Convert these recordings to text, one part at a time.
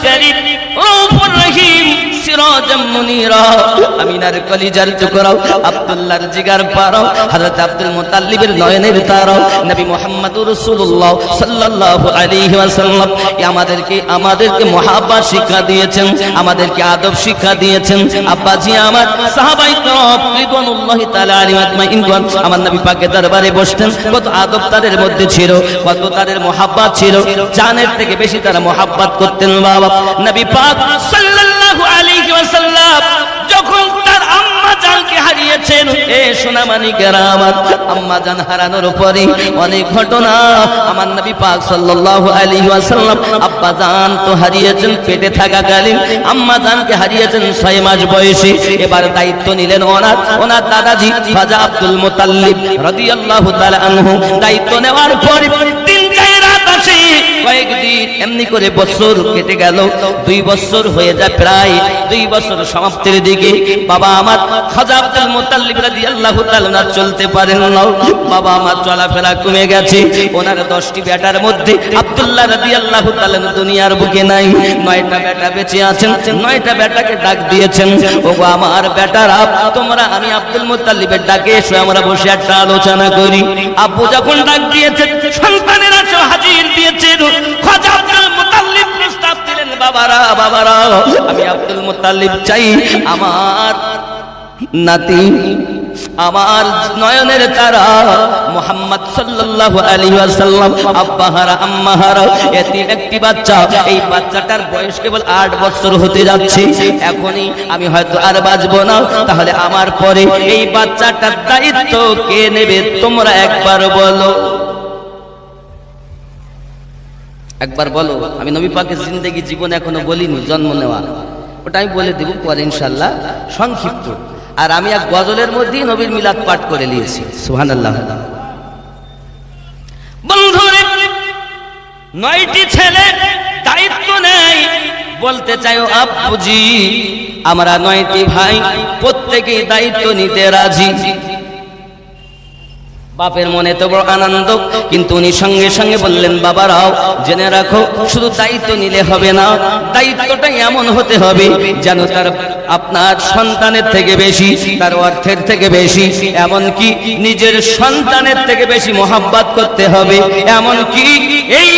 কারীম রউফুর রহিম সিরাজাম মুনীরা আমিনার কলিজার টুকরা আব্দুল্লাহর জিগার পারা হযরত আব্দুল মুত্তালিবের নয়নের তারা নবী মুহাম্মদুর রাসূলুল্লাহ সাল্লাল্লাহু আলাইহি ওয়াসাল্লাম আমাদেরকে মুহাব্বত শিক্ষা দিয়েছেন, আমাদেরকে আদব শিক্ষা দিয়েছেন। আব্বাজি আমার সাহাবায়ে কেরাম রিদওয়ানুল্লাহি তাআলা আলাইহিম আজমাইন আমার নবী পাকের দরবারে বসতেন, কত আদব তাদের মধ্যে ছিল, কত তাদের মুহাব্বত ছিল, জানের থেকে বেশি তারা মুহাব্বত করতেন। বাবা নবী পাক সাল্লাল্লাহু আলাইহি ওয়াসাল্লাম যখন তার আম্মা জানকে হারিয়েছেন, এ সোনামানিকেরা আমার আম্মা জান হারানোর পরে অনেক ঘটনা আমার নবী পাক সাল্লাল্লাহু আলাইহি ওয়াসাল্লাম আব্বা জান তো হারিয়েছেন পেটে থাকাকালীন, আম্মা জানকে হারিয়েছেন 6 মাস বয়সে। এবার দায়িত্ব নিলেন ওনার দাদাজি খাজা আব্দুল মুত্তালিব রাদিয়াল্লাহু তাআলা আনহু। দায়িত্ব নেওয়ার পর দিন যায় রাত আসে, কয়েকদিন এমনি করে বছর কেটে গেল, 2 বছর হয়ে যায়, প্রায় 2 বছর সমাপ্তির দিকে। বাবা আমার খাজা আব্দুল মুত্তালিব রাদিয়াল্লাহু তাআলা না চলতে পারেন না, বাবা আমার চলাফেরা কমে গেছে। ওনার 10টি বেটার মধ্যে আব্দুল্লাহ রাদিয়াল্লাহু তাআলা দুনিয়ার বুকে নাই, 9টা বেটা বেঁচে আছেন। 9টা বেটাকে ডাক দিয়েছেন, ওগো আমার বেটারা তোমরা আমি আব্দুল মুত্তালিবের ডাকে এসো, আমরা বসে একটা আলোচনা করি। আব্বু যখন ডাক দিয়েছেন, সন্তানেরা সব হাজির দিয়েছেন। খাজা আব্দুল মুত্তালিব প্রস্তাব দিলেন, বাবারা আমি আব্দুল মুত্তালিব চাই, আমার নাতি, আমার নয়নের তারা মুহাম্মদ সাল্লাল্লাহু আলাইহি ওয়াসাল্লাম আব্বাহারা আম্মাহারা এতিম একটি বাচ্চা, এই বাচ্চাটার বয়স কেবল 8 বছর হতে যাচ্ছে। এখনই আমি হয়তো আর বাঁচবো না, তাহলে আমার পরে এই বাচ্চাটার দায়িত্ব কে নেবে তোমরা একবার বলো, একবার বলো। আমি নবী পাকের জিন্দেগি জীবন এখনো বলিনি, জন্ম নেওয়া, ওটা আমি বলে দেব পরে ইনশাআল্লাহ সংক্ষিপ্ত। আর আমি এক গজলের মধ্যেই নবীর মিলাদ পাঠ করে নিয়েছি, সুবহানাল্লাহ। বন্ধুরে 9টি ছেলে দায়িত্ব নেয়, বলতে চাই আব্বুজি আমরা 9টি ভাই প্রত্যেকেই দায়িত্ব নিতে রাজি। বাপের মনে তো বড় আনন্দ, কিন্তু উনি সঙ্গে সঙ্গে বললেন, বাবারাও জেনে রাখো শুধু দায়িত্ব নিলে হবে না, দায়িত্বটা এমন হতে হবে যেন তার আপনার সন্তানের থেকে বেশি, তার অর্থের থেকে বেশি, এমনকি নিজের সন্তানের থেকে বেশি মহব্বত করতে হবে। এমনকি এই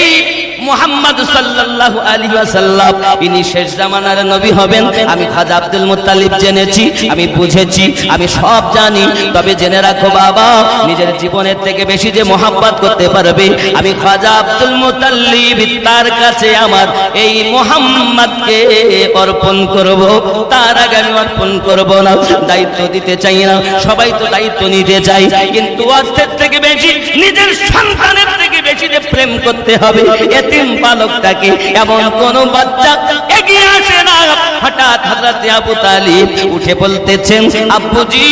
মুহাম্মদ সাল্লাল্লাহু আলাইহি ওয়াসাল্লাম ইনি শেষ জামানার নবী হবেন। আমি খাজা আব্দুল মুত্তালিব জেনেছি, আমি বুঝেছি, আমি সব জানি। তবে জেনে রাখো বাবা, নিজের জীবনের থেকে বেশি যে মহব্বত করতে পারবে আমি খাজা আব্দুল মুত্তালিব, তার কাছে আমার এই মুহাম্মদকে অর্পণ করব, তার আগে আমি অর্পণ করব না। দায়িত্ব দিতে চাই না, সবাই তো দায়িত্ব নিতে চাই, কিন্তু অর্থের থেকে বেশি, নিজের সন্তানের থেকে বেশি যে প্রেম করতে হবে, এতিম বালকটাকে এমন কোন বাচ্চা এগিয়ে আসে না। হঠাৎ হযরত আবু তালিব উঠে বলতেছেন, আব্বুজি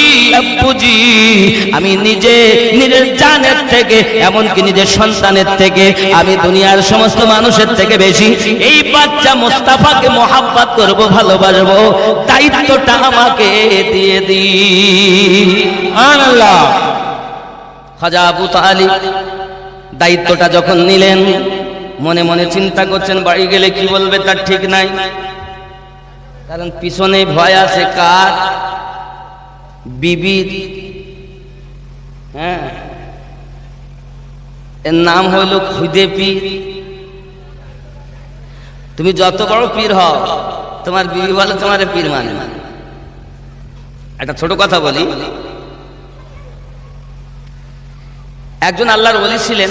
আমি নিজের জানের থেকে, এমনকি নিজের সন্তানের থেকে, আমি দুনিয়ার সমস্ত মানুষের থেকে বেশি এই বাচ্চা মুস্তাফাকে মহব্বত করব, ভালোবাসবো, দায়িত্বটা আমাকে দিয়ে দিন। সুবহানাল্লাহ। খাজা আবু তালিব দায়িত্বটা যখন নিলেন, মনে মনে চিন্তা করছেন বাড়ি গেলে কি বলবে তার ঠিক নাই, কারণ পিছনে ভয় আছে কার, বিবির। হ্যাঁ, এর নাম হলো খুদে পীর। তুমি যত বড় পীর হও, তোমার বিবি বলে তোমার পীর মানে। একটা ছোট কথা বলি, একজন আল্লাহর ওলি ছিলেন,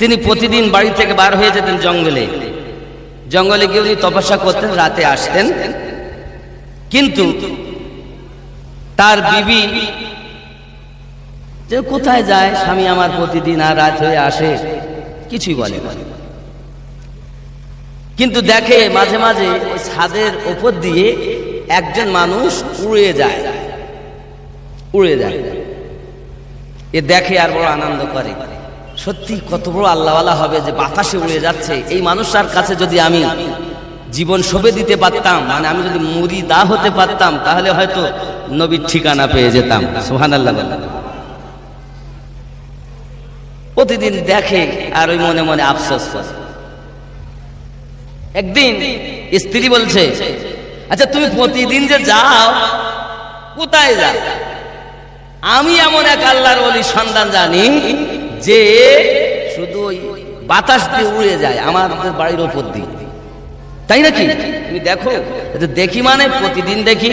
তিনি প্রতিদিন বাড়ি থেকে বার হয়ে যেতেন জঙ্গলে, জঙ্গলে গিয়ে উনি তপস্যা করতেন, রাতে আসতেন। কিন্তু তার বিবি যে কোথায় যায়, স্বামী আমার প্রতিদিন আর রাত হয়ে আসে, কিছুই বলে না। কিন্তু দেখে মাঝে মাঝে ওই ছাদের উপর দিয়ে একজন মানুষ উড়ে যায়, এ দেখে আর বড় আনন্দ করে, সত্যি কত বড় আল্লাহওয়ালা হবে যে বাতাসে উড়ে যাচ্ছে। এই মানুষটার কাছে যদি আমি জীবন সঁপে দিতে পারতাম, মানে আমি যদি মুরিদা হতে পারতাম, তাহলে হয়তো নবীর ঠিকানা পেয়ে যেতাম। সুবহানাল্লাহ। প্রতিদিন দেখে আর ওই মনে মনে আফসোস করে। একদিন স্ত্রী বলছে, আচ্ছা তুমি প্রতিদিন যে যাও কোথায় যাও? আমি এমন এক আল্লাহর ওলির সন্ধান জানি যে শুধু ওই বাতাস দিয়ে উড়ে যায় আমাদের বাড়ির ওপর দিয়ে, তাই নাকি? তুমি দেখো। দেখি মানে প্রতিদিন দেখি।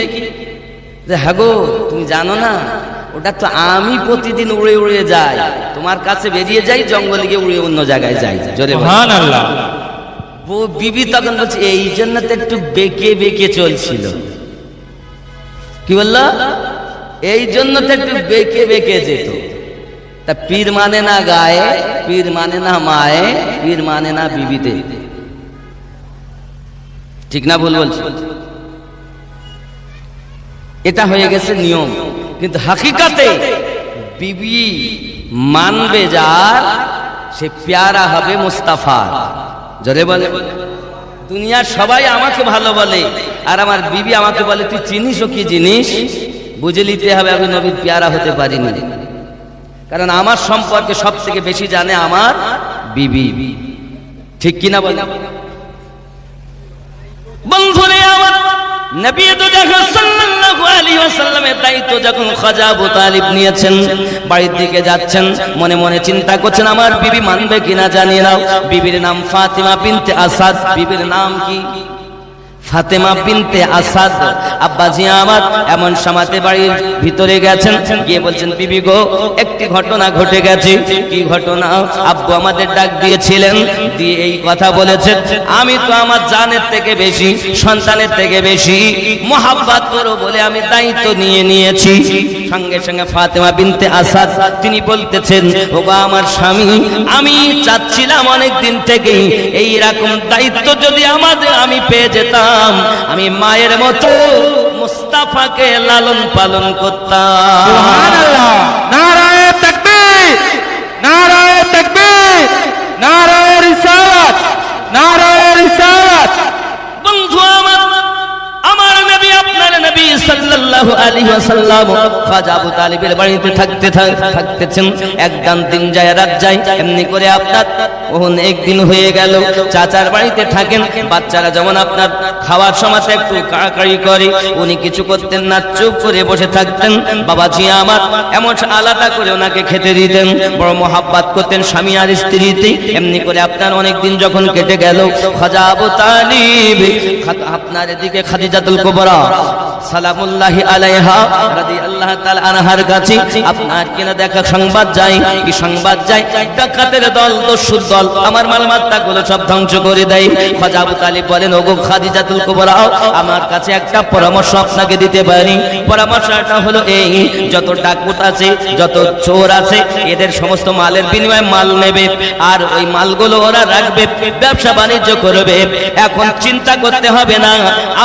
হ্যাঁ গো, তুমি জানো না ওটা তো আমি প্রতিদিন উড়ে উড়ে যাই, তোমার কাছে বেরিয়ে যাই, জঙ্গলে গিয়ে উড়ে অন্য জায়গায় যাই। জোরে সুবহানাল্লাহ। বিবি তখন বলছে এই জন্য তো একটু বেঁকে বেঁকে চলছিল। কি বললো? এই জন্য তো একটু বেঁকে বেঁকে যেত। তা পীর মানে না গায়ে, পীর মানে না মায়ে, পীর মানে না বিবিতে। ঠিক না ভুল বলছি? এটা হয়ে গেছে নিয়ম, কিন্তু হাকিকাতে বিবি মানবে যার, সে প্যারা হবে মুস্তাফা। জোরে বলে। দুনিয়ার সবাই আমাকে ভালো বলে, আর আমার বিবি আমাকে বলে তুই চিনিস ও কি জিনিস? বুঝে নিতে হবে আমি নবীর প্যারা হতে পারিনি, কারণ আমার সম্পর্কে সব থেকে বেশি জানে আমার বিবি। ঠিক কিনা বলে? বন্ধুরে আমার, নবী তো দেখো সাল্লাল্লাহু আলাইহি ওয়াসাল্লামের দায়িত্ব যখন খাজা আবু তালিব নিয়েছেন, বাড়ির দিকে যাচ্ছেন, মনে মনে চিন্তা করছেন আমার বিবি মানবে কিনা জানি না। বিবির নাম ফাতিমা বিনতে আসাদ। বিবির নাম কি? ফাতেমা বিনতে আসাদ। আব্বাজি আমার এমন সময়তে বাড়ির ভিতরে গেছেন, গিয়ে বলছেন বিবি গো, একটি ঘটনা ঘটে গেছে। কি ঘটনা? আব্বু আমাদের ডাক দিয়েছিলেন, দিয়ে এই কথা বলেছেন, আমি তো আমার জানের থেকে বেশি, সন্তানের থেকে বেশি মোহাব্বত করো বলে আমি দায়িত্ব নিয়ে নিয়েছি। সঙ্গে সঙ্গে ফাতেমা বিনতে আসাদ তিনি বলতেছেন, ও বা আমার স্বামী, আমি চাচ্ছিলাম অনেক দিন থেকেই এইরকম দায়িত্ব যদি আমি পেয়ে যেতাম, আমি মায়ের মতো মুস্তাফাকে লালন পালন করতাম। সুবহানাল্লাহ। নারায়ে তাকবীর, নারায়ে তাকবীর, নারায়ে রিসালাত, নারায়ে রিসালাত। বন্ধু আমার নবী, আপনার নবী সাল্লাল্লাহু আলাইহি ওয়াসাল্লাম খাজা আবু তালিবের বাড়িতে থাকতেছেন। একদিন দিন যায় রাত যায়, এমনি করে আপনার একদিন হয়ে গেল। চাচার বাড়িতে থাকেন, বাচ্চারা যেমন আপনার খাওয়ার সময় একটু কাড়াকাড়ি করে, উনি কিছু করতেন না, চুপ করে বসে থাকতেন। বাবাজি আমার এমন আলাদা করে ওনাকে খেতে দিতেন, বড় মোহাব্বত করতেন স্বামী আর স্ত্রীতে। এমনি করে আপনার অনেক দিন যখন কেটে গেল, খাজা আবু তালিব আপনার এদিকে খাদিজাতুল কুবরা সালামুল্লাহি আলাইহা রাদিয়াল্লাহু তাআলা আনহার কাছে আপনার কিনা দেখা সংবাদ যায়। কি সংবাদ যায়? ডাকাতের দল, দস্যুর দল আমার মালমাত্তাগুলো সব ধ্বংস করে দেয়। খাজা আবু তালিব বলেন, ওগো খাদিজাতুল কুবরা, আমার কাছে একটা পরামর্শ আপনাকে দিতে পারি। পরামর্শটা হলো এই, যত ডাকুত আছে, যত চোর আছে, এদের সমস্ত মালের বিনিময়ে মাল নেবে, আর ওই মালগুলো ওরা রাখবে, ব্যবসা বাণিজ্য করবে। এখন চিন্তা করতে হবে না,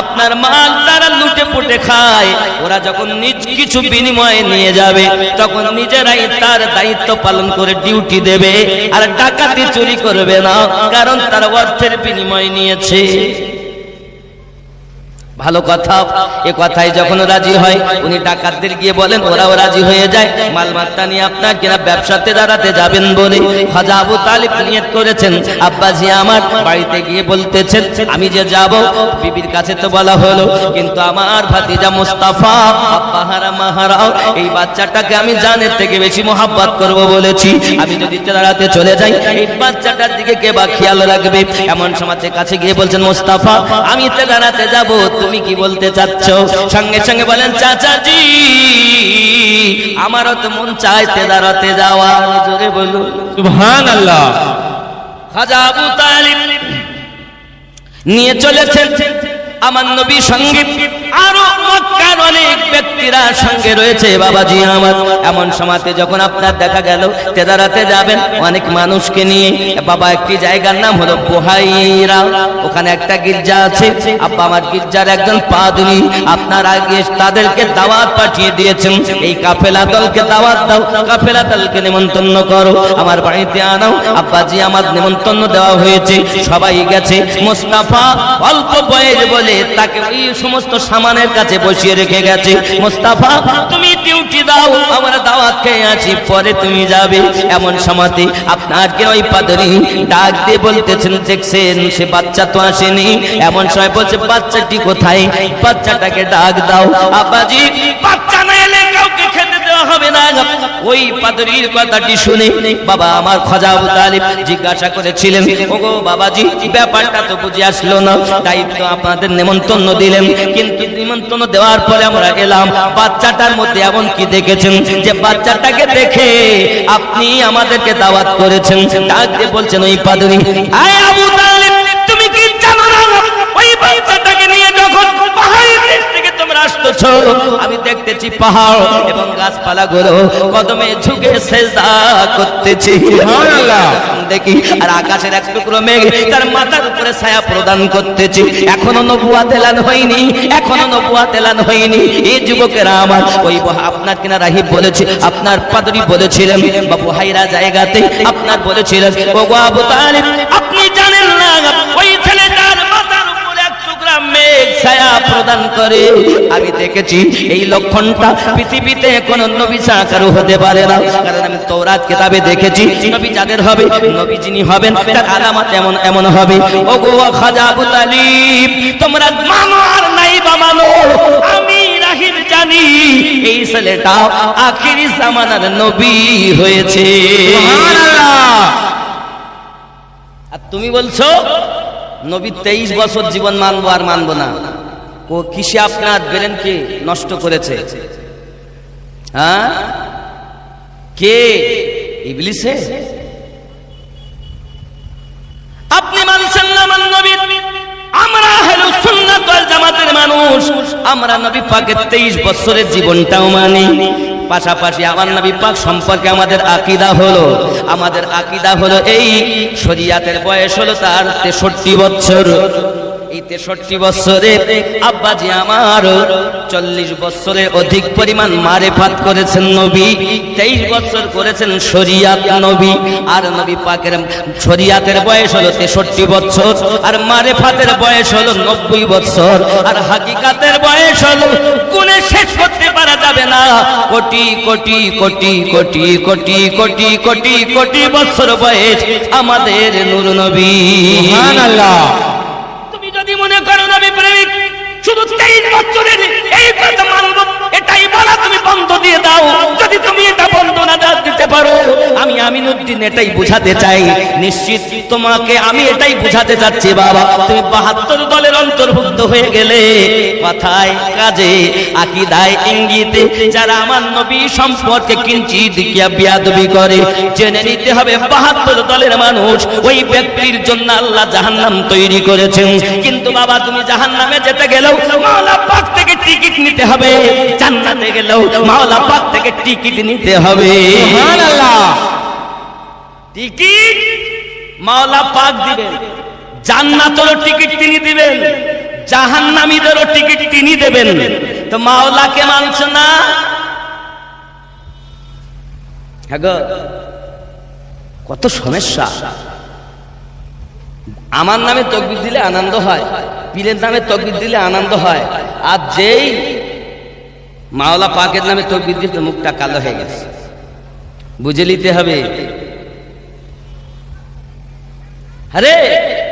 আপনার মাল তারা লুটে পুটে খায়। ওরা যখন নিজ কিছু বিনিময়ে নিয়ে যাবে, তখন নিজেরাই তার দায়িত্ব পালন করে ডিউটি দেবে, আর ডাকাতি চুরি করবে না, কারণ তারা অর্থের বিনিময় নিয়েছে। ভালো কথা। এ কথাই যখন রাজি হয়, উনি ডাকাতদের গিয়ে বলেন, ওরাও রাজি হয়ে যায়। মালমাত্তা নিয়ে আপনার কিনা ব্যবসাতে দাঁড়াতে যাবেন বলে খাজা আবু তালিব নিয়ত করেছেন। আব্বাজি আমার বাড়িতে গিয়ে বলতেছেন, আমি যে যাব, বিবির কাছে তো বলা হলো, কিন্তু আমার ভাতিজা মুস্তাফা আব্বাহারা মাহারাও, এই বাচ্চাটাকে আমি জানের থেকে বেশি মোহাব্বত করব বলেছি। আমি যদি দাঁড়াতে চলে যাই, এই বাচ্চাটার দিকে কে বা খেয়াল রাখবে? এমন সময় কাছে গিয়ে বলছেন, মুস্তাফা আমি তো দাঁড়াতে যাব, তুমি কি বলতে চাচ্ছ? সঙ্গে সঙ্গে বলেন, চাচাজি আমারও তো মন চাইতে দাঁড়াতে যাওয়া। জোরে বলুন সুবহানাল্লাহ। খাজা আবু তালিব নিয়ে চলেছেন আমার নবী সঙ্গে, আরো মক্কার অনেক ব্যক্তিরা সঙ্গে রয়েছে। বাবাজি আমার এমন সময়তে যখন আপনার দেখা গেল তেদারাতে যাবেন অনেক মানুষকে নিয়ে, বাবা একটি জায়গার নাম হলো বুহাইরা, ওখানে একটা গির্জা আছে। আব্বা আমার গির্জার একজন পাদ্রী আপনার আগে তাদেরকে দাওয়াত পাঠিয়ে দিয়েছেন, এই কাফেলা দলকে দাওয়াত দাও, কাফেলা দলকে নিমন্ত্রণ করো, আমার বাড়িতে আনাও। আব্বাজি আমার নিমন্ত্রণ দেওয়া হয়েছে, সবাই গেছে। মুস্তাফা অল্প বয়স বলে বলে তাকে ওই সমস্ত সামানের কাছে বসিয়ে রেখে গেছে। মোস্তাফা তুমি ডিউটি দাও, আমরা দাওয়াত খেয়ে আছি, পরে তুমি যাবে। এমন সময়তে আপনার কে ওই পাদরি ডাক দিয়ে বলতেছেন, দেখছেন সে বাচ্চা তো আসেনি। এমন সময় বলছে, বাচ্চাটি কোথায়? বাচ্চাটাকে ডাক দাও। আব্বাজি বাচ্চা না এলে কাউকে খেতে দেওয়া হবে না। ওই পাদরির কথাটি শুনে বাবা আমার খাজা আবু তালিব জিজ্ঞাসা করেছিলেন, ওগো বাবাজি ব্যাপারটা তো বুঝে আসলো না, তাই তো আপনাদের নিমন্ত্রণ দিলেন, কিন্তু নিমন্ত্রণ দেওয়ার পরে আমরা এলাম। বাচ্চাটার মধ্যে এমন কি দেখেছেন যে বাচ্চাটাকে দেখে আপনি আমাদেরকে দাওয়াত করেছেন? ডাক দিয়ে বলছেন ওই পাদরি, আয় আবু তালিব তুমি কি জানো না ওই বাচ্চাটাকে নিয়ে যখন পাহাড়ের দেশ থেকে তোমরা আসতেছো, আমি দেখতেছি পাহাড় এবং গাছপালা গুলো কদমে ঝুঁকে সেজদা করতেছি, সুবহানাল্লাহ। দেখি আর আকাশের এক টুকরো মেঘ তার মাথার উপরে ছায়া প্রদান করতেছি। এখনো নবুয়াত এলান হয়নি, এখনো নবুয়াত এলান হয়নি। এই যুবকেরা আমার ওই আপনার কিনা রাহিব বলেছে, আপনার পাদরি বলেছিলেন বাবু হাইরা জায়গাতে আপনার বলেছিলেন, ওগো আবু তালিব আপনি জানেন না ওই ছেলেটার মাথার উপরে এক টুকরা মেঘ ছায়া প্রদান করে। আমি দেখেছি এই লক্ষণটা পৃথিবীতে কোন নবী ছাড়া কারো হতে পারে না, কারণ আমি তওরাত কিতাবে দেখেছি নবী যাদের হবে, নবী যিনি হবেন তার আলামত এমন এমন হবে। ওগো খাজা আবু তালিব তোমরা মানো আর নাই বা মানো, আমি রাহিব জানি এই ছেলেটা আখিরি জামানার নবী হয়েছে। সুবহানাল্লাহ। আর তুমি বলছো নবী 23 বছর জীবন মানবো আর মানবো না। ও কিসে আপনার ব্রেনকে নষ্ট করেছে? হ্যাঁ, কে? ইবলিসে? আপনি মানছেন না মান নবী? আমরা আহলুস সুন্নাত ওয়াল জামাতের মানুষ, আমরা নবী পাকের 23 বছরের জীবনটাও মানি। পাশাপাশি আমার নবী পাক সম্পর্কে আমাদের আকীদা হলো এই শরীয়তের বয়স হলো তার 63 বছর। এই 63 বছরে আব্বাজি আমার 40 বছরের অধিক পরিমাণ মারেফাত করেছেন নবী, 23 বছর করেছেন শরীয়ত নবী। আর নবী পাকের শরীয়তের বয়স হলো 63 বছর, আর মারেফাতের বয়স হলো 90 বছর, আর হাকিকাতের বয়স হলো গুণে শেষ করতে পারা যাবে না, কোটি কোটি কোটি কোটি কোটি কোটি কোটি কোটি বছর বয়স আমাদের নূর নবী। সুবহানাল্লাহ। যদি মনে করো নবী প্রেমিক শুধু 23 বছরের এই কথা মানব, এটাই বলা তুমি বন্ধ দিয়ে দাও। যদি তুমি এটা বন্ধ না দিতে পারো, আমি আমিনুদ্দিন এটাই বুঝাতে চাই, নিশ্চিত তোমাকে আমি এটাই বুঝাতে চাচ্ছি বাবা, তুমি 72 দলের অন্তর্ভুক্ত হয়ে গেলে। কথায় কাজে আকীদায় ইঙ্গিতে যারা আমার নবী সম্পর্কে কিঞ্চিত দিকিয়া বিয়াদবি করে, জেনে নিতে হবে 72 দলের মানুষ ওই ব্যক্তির জন্য আল্লাহ জাহান্নাম তৈরি করেছেন। কিন্তু বাবা তুমি জাহান্নামে যেতে গেলেও মাওলা পাক থেকে টিকিট নিতে হবে, জান্নাতে গেলেও মাওলা পাক থেকে টিকিট নিতে হবে। সুবহানাল্লাহ। টিকিট মাওলা পাক দিবেন, জান্নাতেরও টিকিট তিনি দিবেন, জাহান্নামীদেরও টিকিট তিনি দেবেন। তো মাওলাকে মানছ না? হ্যাঁ গো, কত সমস্যা। আমার নামে তাকবীর দিলে আনন্দ হয়, পীরের নামে তাকবীর দিলে আনন্দ হয়, আর যেই মাওলা পাকের নামে তাকবীর দিতে মুখটা কালো হয়ে গেছে। বুঝে নিতে হবে। আরে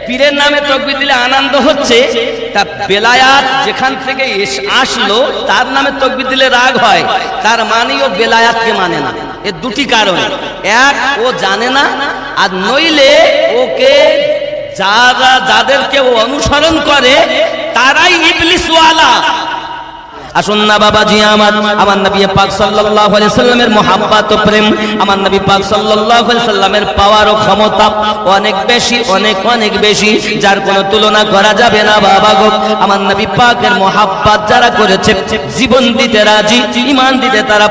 পীরের নামে তাকবীর দিলে আনন্দ হচ্ছে, তা বেলায়াত যেখান থেকে আসলো তার নামে তাকবীর দিলে রাগ হয়, তার মানে ও বেলায়াতকে মানে না। এর দুটি কারণ, এক ও জানে না, আর নইলে ওকে যাদেরকে ও অনুসরণ করে তারাই ইবলিসওয়ালা। আসুন না বাবাজি আমার নবী পাক সাল্লাল্লাহু আলাইহি সাল্লামের মুহাব্বত ও প্রেম, আমার নবী পাক সাল্লাল্লাহু আলাইহি সাল্লামের পাওয়ার ও ক্ষমতা অনেক বেশি, অনেক অনেক বেশি, যার কোনো তুলনা করা যাবে না বাবা গো। আমার নবী পাকের মুহাব্বত যারা করেছে, জীবন দিতে রাজি, ঈমান দিতে তারা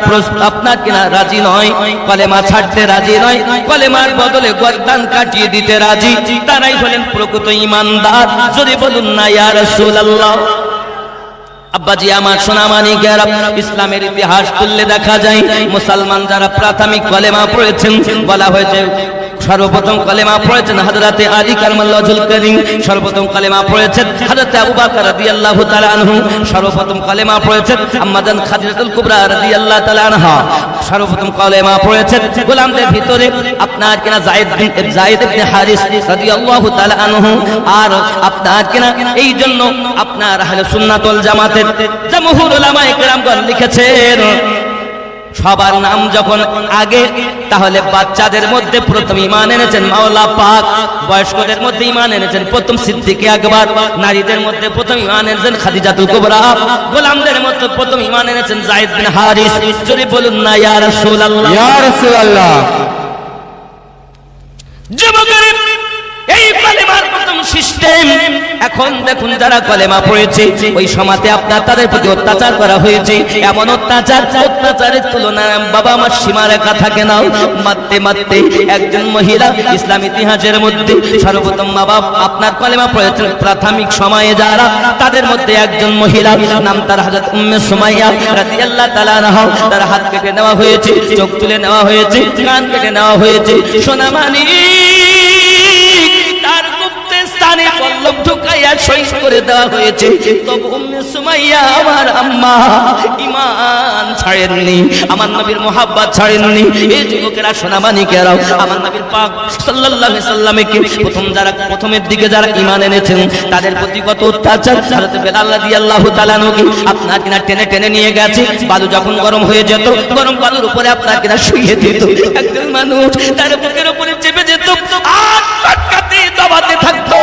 আপনার কিনা রাজি নয়, কলেমা ছাড়তে রাজি নয়, কলেমার বদলে গর্দান কাটিয়ে দিতে রাজি, তারাই হলেন প্রকৃত ঈমানদার। যদি বলুন না ইয়া রাসূলুল্লাহ। আব্বাজি আমার সোনা মানিকেরা, ইসলামের ইতিহাস তুললে দেখা যায় মুসলমান যারা প্রাথমিক কলেমা পড়েছেন, বলা হয়েছে সর্বপ্রথম কালেমা পড়েছেন হযরতে আলী কাররামাল্লাহুল কারীম, সর্বপ্রথম কালেমা পড়েছেন হযরতে আবু বকর রাদিয়াল্লাহু তাআলা আনহু, সর্বপ্রথম কালেমা পড়েছেন আম্মাজান খাদিজাতুল কুবরা রাদিয়াল্লাহু তাআলা আনহা, সর্বপ্রথম কালেমা পড়েছেন গোলামদের ভিতরে আপনার কিনা যায়েদ ইবনে হারিস রাদিয়াল্লাহু তাআলা আনহু। আর আপনার কিনা এই জন্য আপনার আহলে সুন্নাত ওয়াল জামাতের জমহুর উলামায়ে কেরামগণ লিখেছেন সবার নাম যখন আগে, তাহলে বাচ্চাদের মধ্যে প্রথম ঈমান এনেছেন মাওলা পাক, বয়স্কদের মধ্যে ঈমান এনেছেন প্রথম সিদ্দিকে আকবর, নারীদের মধ্যে প্রথম ঈমান এনেছেন খাদিজাতুল কুবরা, গোলামদের মধ্যে প্রথম ঈমান এনেছেন যায়েদ বিন হারিস। জোরে বলুন না ইয়া রাসূলুল্লাহ, ইয়া রাসূলুল্লাহ। যুবকেরা এই কালেমার প্রথম সিস্টেম। এখন দেখুন যারা কালেমা পড়েছে ওই সমাজে আপনার তাদের প্রতি অত্যাচার করা হয়েছে, এমন অত্যাচারের তুলনায় বাবা আমার সীমা রেখা থাকে না। মারতে মারতে একজন মহিলা ইসলাম ইতিহাসের মধ্যে সর্বপ্রথম বাবা আপনার কালেমা পড়েছেন প্রাথমিক সময়ে যারা, তাদের মধ্যে একজন মহিলা নাম তার হযরত উম্মে সুমাইয়া রাদিয়াল্লাহু তাআলা আনহা। তার হাত কেটে নেওয়া হয়েছে, চোখ তুলে নেওয়া হয়েছে, কান কেটে নেওয়া হয়েছে, সোনামানি তার গুপ্ত স্থানে পল্লব ঢুকাইয়া শহীদ করে দেওয়া হয়েছে। তবে উম্মে সুমাইয়া আমার আম্মা ঈমান ছাড়েননি, আমার নবীর মুহাব্বত ছাড়েননি। এই যুবকেরা সোনামানিকেরাও আমার নবীর পাক সাল্লাল্লাহু আলাইহি সাল্লামকে প্রথমের দিকে যারা ঈমান এনেছেন তাদের প্রতি কত অত্যাচার। হযরত বেলাল রাদিয়াল্লাহু তাআলা নবী আপনার কিনা টেনে টেনে নিয়ে গেছে, বালু যখন গরম হয়ে যেত গরম বালুর উপরে আপনার কিনা শুইয়ে দিত। একজন মানুষ তার বুকের উপরে চেপে যেত আর চটকাতে দবাতে থাকতো।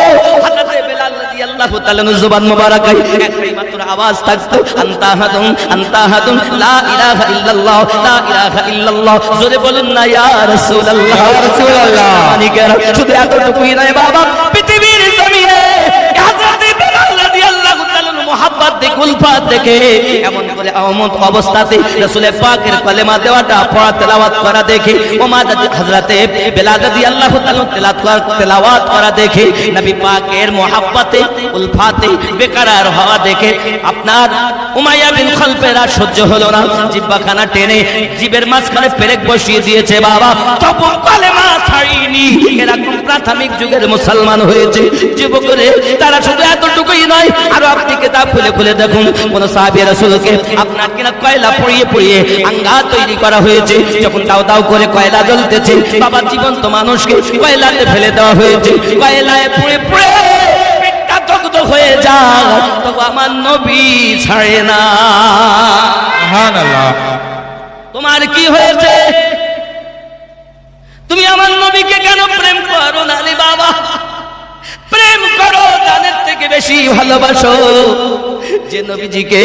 হযরত বেলাল রাদিয়াল্লাহু তাআলা জবান মোবারকায় একটাই মাত্র আওয়াজ থাকতো, আনতা আহাদুন লা ইলাহা ইল্লাল্লাহ, লা ইলাহা ইল্লাল্লাহ। জোরে বলুন না ইয়া রাসূলুল্লাহ, ইয়া রাসূলুল্লাহ। শুধু এতটুকুই নয় বাবা, পৃথিবীর জমিনে হযরত বেলাল রাদিয়াল্লাহু তাআলা মুহাব্বত দেখে উলফাত দেখে এমন করে আমত অবস্থাতে রাসূল পাকের কালেমা দেওয়াটা পড়া তেলাওয়াত করা দেখে ওমা হযরত বেলাল রাদিয়াল্লাহু তাআলা তেলাওয়াত করা দেখে নবী পাকের মুহাব্বতে উলফাতে বেকরার হওয়া দেখে আপনার উমাইয়া বিন খালফের আর সহ্য হলো না, জিহ্বাখানা টেনে জিবের মাঝখানে পেরেক বসিয়ে দিয়েছে বাবা। তবু কালেমা ছাড়িনি। এরকম প্রাথমিক যুগের মুসলমান হয়েছে যুবকরে, তারা শুধু এতটুকুই নয়, আরো আপনি কিতাব খুলে খুলে দেখুন কোন সাহাবী রাসূলকে আপনার কিনা কয়লা পড়িয়ে পড়িয়ে আঙ্গা তৈরি করা হয়েছে। যখন দাও দাও করে কয়লা জ্বলতেছে বাবা, জীবন্ত মানুষকে কয়লাতে ফেলে দেওয়া হয়েছে, কয়লায় পুড়ে পুড়ে পেটটা দগ্ধ হয়ে যায়, তবু আমার নবী ছাড়ে না। সুবহানাল্লাহ। তোমার কি হয়েছে? তুমি আমার নবীকে কেন প্রেম করো না রে বাবা? প্রেম করো, জানের থেকে বেশি ভালোবাসো। যে নবীজিকে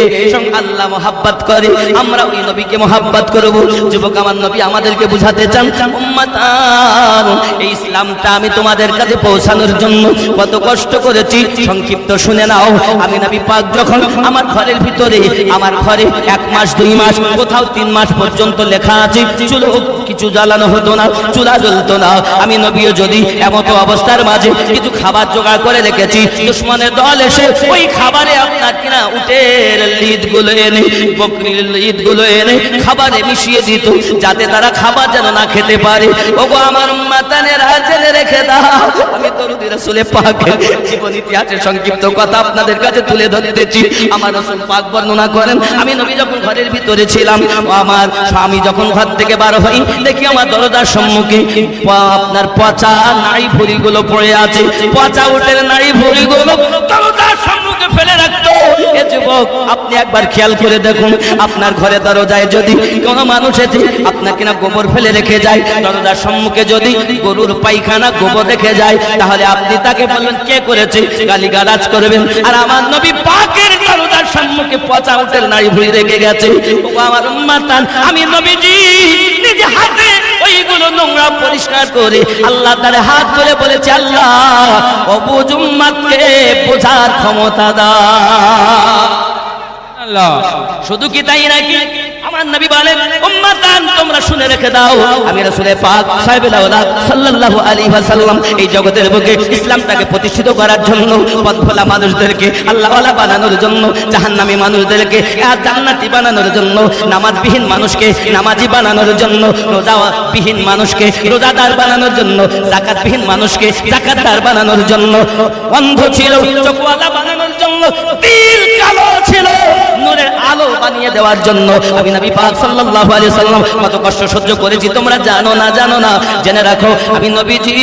আল্লাহ মোহাব্বত করে আমরা ওই নবীকে মোহাব্বত করব। যুবক আমার নবী আমাদেরকে বুঝাতে চান, উম্মতান এই ইসলামটা আমি তোমাদের কাছে পৌঁছানোর জন্য কত কষ্ট করেছি সংক্ষিপ্ত শুনে নাও। আমি নবী পাক যখন আমার ঘরের ভিতরে, আমার ঘরে 1 মাস 2 মাস কোথাও 3 মাস পর্যন্ত লেখা আছে চুলো কিছু জ্বালানো হতো না, চুলা জ্বলতো না। আমি নবীও যদি এমত অবস্থার মাঝে কিছু খাবার জোগাড় করে রেখেছি, দুশমনের দল এসে ওই খাবারে আপনার কিনা উটের লিদগুলো এনে, বকরির লিদগুলো এনে খাবারে মিশিয়ে দিত, যাতে তারা খাবার যেন না খেতে পারে। ওগো আমার উম্মতানেরা জেনে রেখে দাও, আমি দরুদি রাসূল পাকের জীবন ইতিহাসের সংক্ষিপ্ত কথা আপনাদের কাছে তুলে ধরতেছি। আমার রাসূল পাক বর্ণনা করেন, আমি নবী যখন ঘরের ভিতরে ছিলাম, আমার স্বামী যখন ঘর থেকে বার হই, দেখি আমার দরজার সম্মুখে আপনার পচা নাড়ি ভুঁড়িগুলো পড়ে আছে, পচা উটের নাড়ি ভুঁড়িগুলো দরজার সম্মুখে ফেলে রাখতো। এ যুবক আপনি একবার খেয়াল করে দেখুন, আপনার ঘরে দরজায় যদি কোনো মানুষ এসে আপনার কিনা গোবর ফেলে রেখে যায়, দরজার সম্মুখে যদি গরুর পায়খানা গোবর রেখে যায়, তাহলে আপনি তাকে বলবেন কে করেছে, গালিগালাজ করবেন। আর আমার নবী পাকের দরজার সম্মুখে পচা উটের নাড়ি ভুঁড়ি রেখে গেছে। ও আমার উম্মতান, আমি নবীজি নিজে হাতে ওইগুলো নোংরা পরিষ্কার করে আল্লাহ তার হাত ধরে বলেছে, আল্লাহ অবুঝ উম্মতকে বোঝার ক্ষমতা দাও। আল্লাহ। শুধু কি তাই নাকি, আমার আমার নবী বলেন উম্মাতান তোমরা শুনে রেখে দাও আমি রাসূল পাক সাহেবুল আওলাদ সাল্লাল্লাহু আলাইহি ওয়াসাল্লাম এই জগতের বুকে ইসলামটাকে প্রতিষ্ঠিত করার জন্য পথভোলা মানুষদেরকে আল্লাহওয়ালা বানানোর জন্য জাহান্নামী মানুষদেরকে জান্নাতি বানানোর জন্য নামাজবিহীন মানুষকে নামাজি বানানোর জন্য রোজাবিহীন মানুষকে রোজাদার বানানোর জন্য যাকাতবিহীন মানুষকে যাকাতদার বানানোর জন্য অন্ধ ছিল চোখওয়ালা বানানোর জন্য দিল কালো ছিল নূরের আলো বানিয়ে দেওয়ার জন্য আমি নবী পাক সাল্লাল্লাহু আলাইহি ওয়াসাল্লাম কত কষ্ট সহ্য করেছি তোমরা জানো না জেনে রাখো আমি নবীজি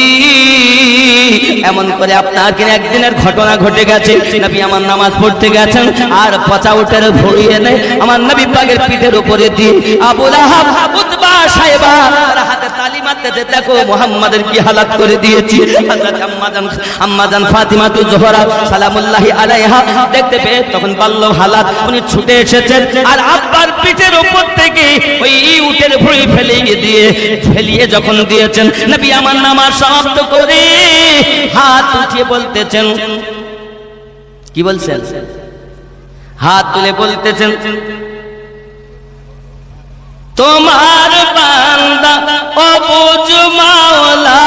এমন করে আপনার কিনে একদিনের ঘটনা ঘটে গেছে নবী আমার নামাজ পড়তে গেছেন আর পচা উটের ভড়ি এনে আমার নবী পাকের পিঠের উপরে দিয়ে আবু লাহাব উতবা সাহেবা তার হাতে তালি মারতেছে দেখো মুহাম্মাদের কি হালাত করে দিয়েছি হযরত আম্মাজান ফাতিমা তু জোহরা সালামুল্লাহি আলাইহা দেখতে পেয়ে তখন বলল হালাত উনি ছুটে এসেছেন আর আব্বার পিঠের উপর থেকে ওই উটের ভড়ি ফেলিয়ে যখন দিয়েছেন নবী আমার নামাজ সমাপ্ত করে হাত উঠিয়ে বলতেছেন কি বলছেন হাত তুলে বলতেছেন তোমার বান্দা অবুঝ মাওলা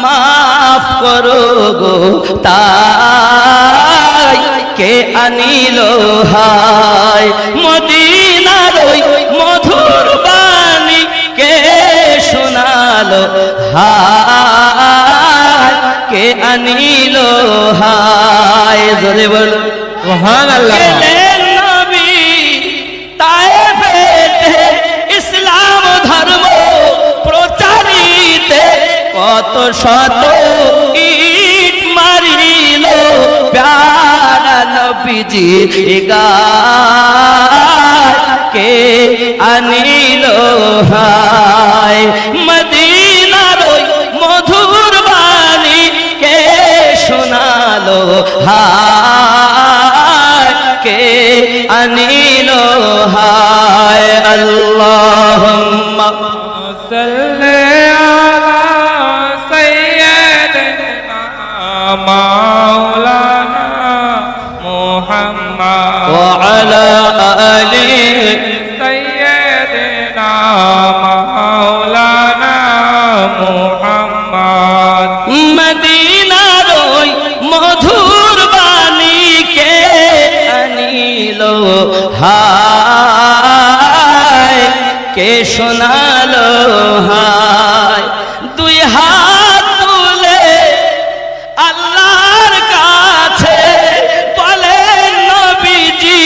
মাফ করো গো তাই কে আনিল হায় মদিনার ওই মধুর বাণী কে শোনালো হায় কে আনিল হায় জোরে বল সুবহানাল্লাহ ইসলাম ধর্ম প্রচারিতে কত শত ইট মারিল প্যারা নবীজি গায় কে আনিল হায় মদিনার ওই মধুর বাণী কে শোনালো হায় কে আনিল হায় আল্লাহুম্মা সাল্লি আলা সাইয়্যিদিনা মাওলানা মুহাম্মদ ওয়া আলা আলি সাইয়্যিদিনা মাওলানা মুহাম্মদ মদিনার ওই মধুর বাণী কে আনিল হায় কে শোনালো হায় দুই হাত তুলে আল্লাহর কাছে বলেন নবীজি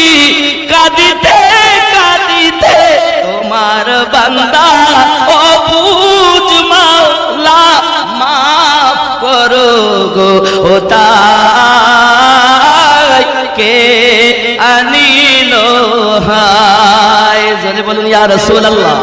কাঁদিতে কাঁদিতে তোমার বান্দা অবুঝ মাওলা মাফ করো গো ও তাই কে আনিল হায় জোরে বলুন ইয়া রাসূলুল্লাহ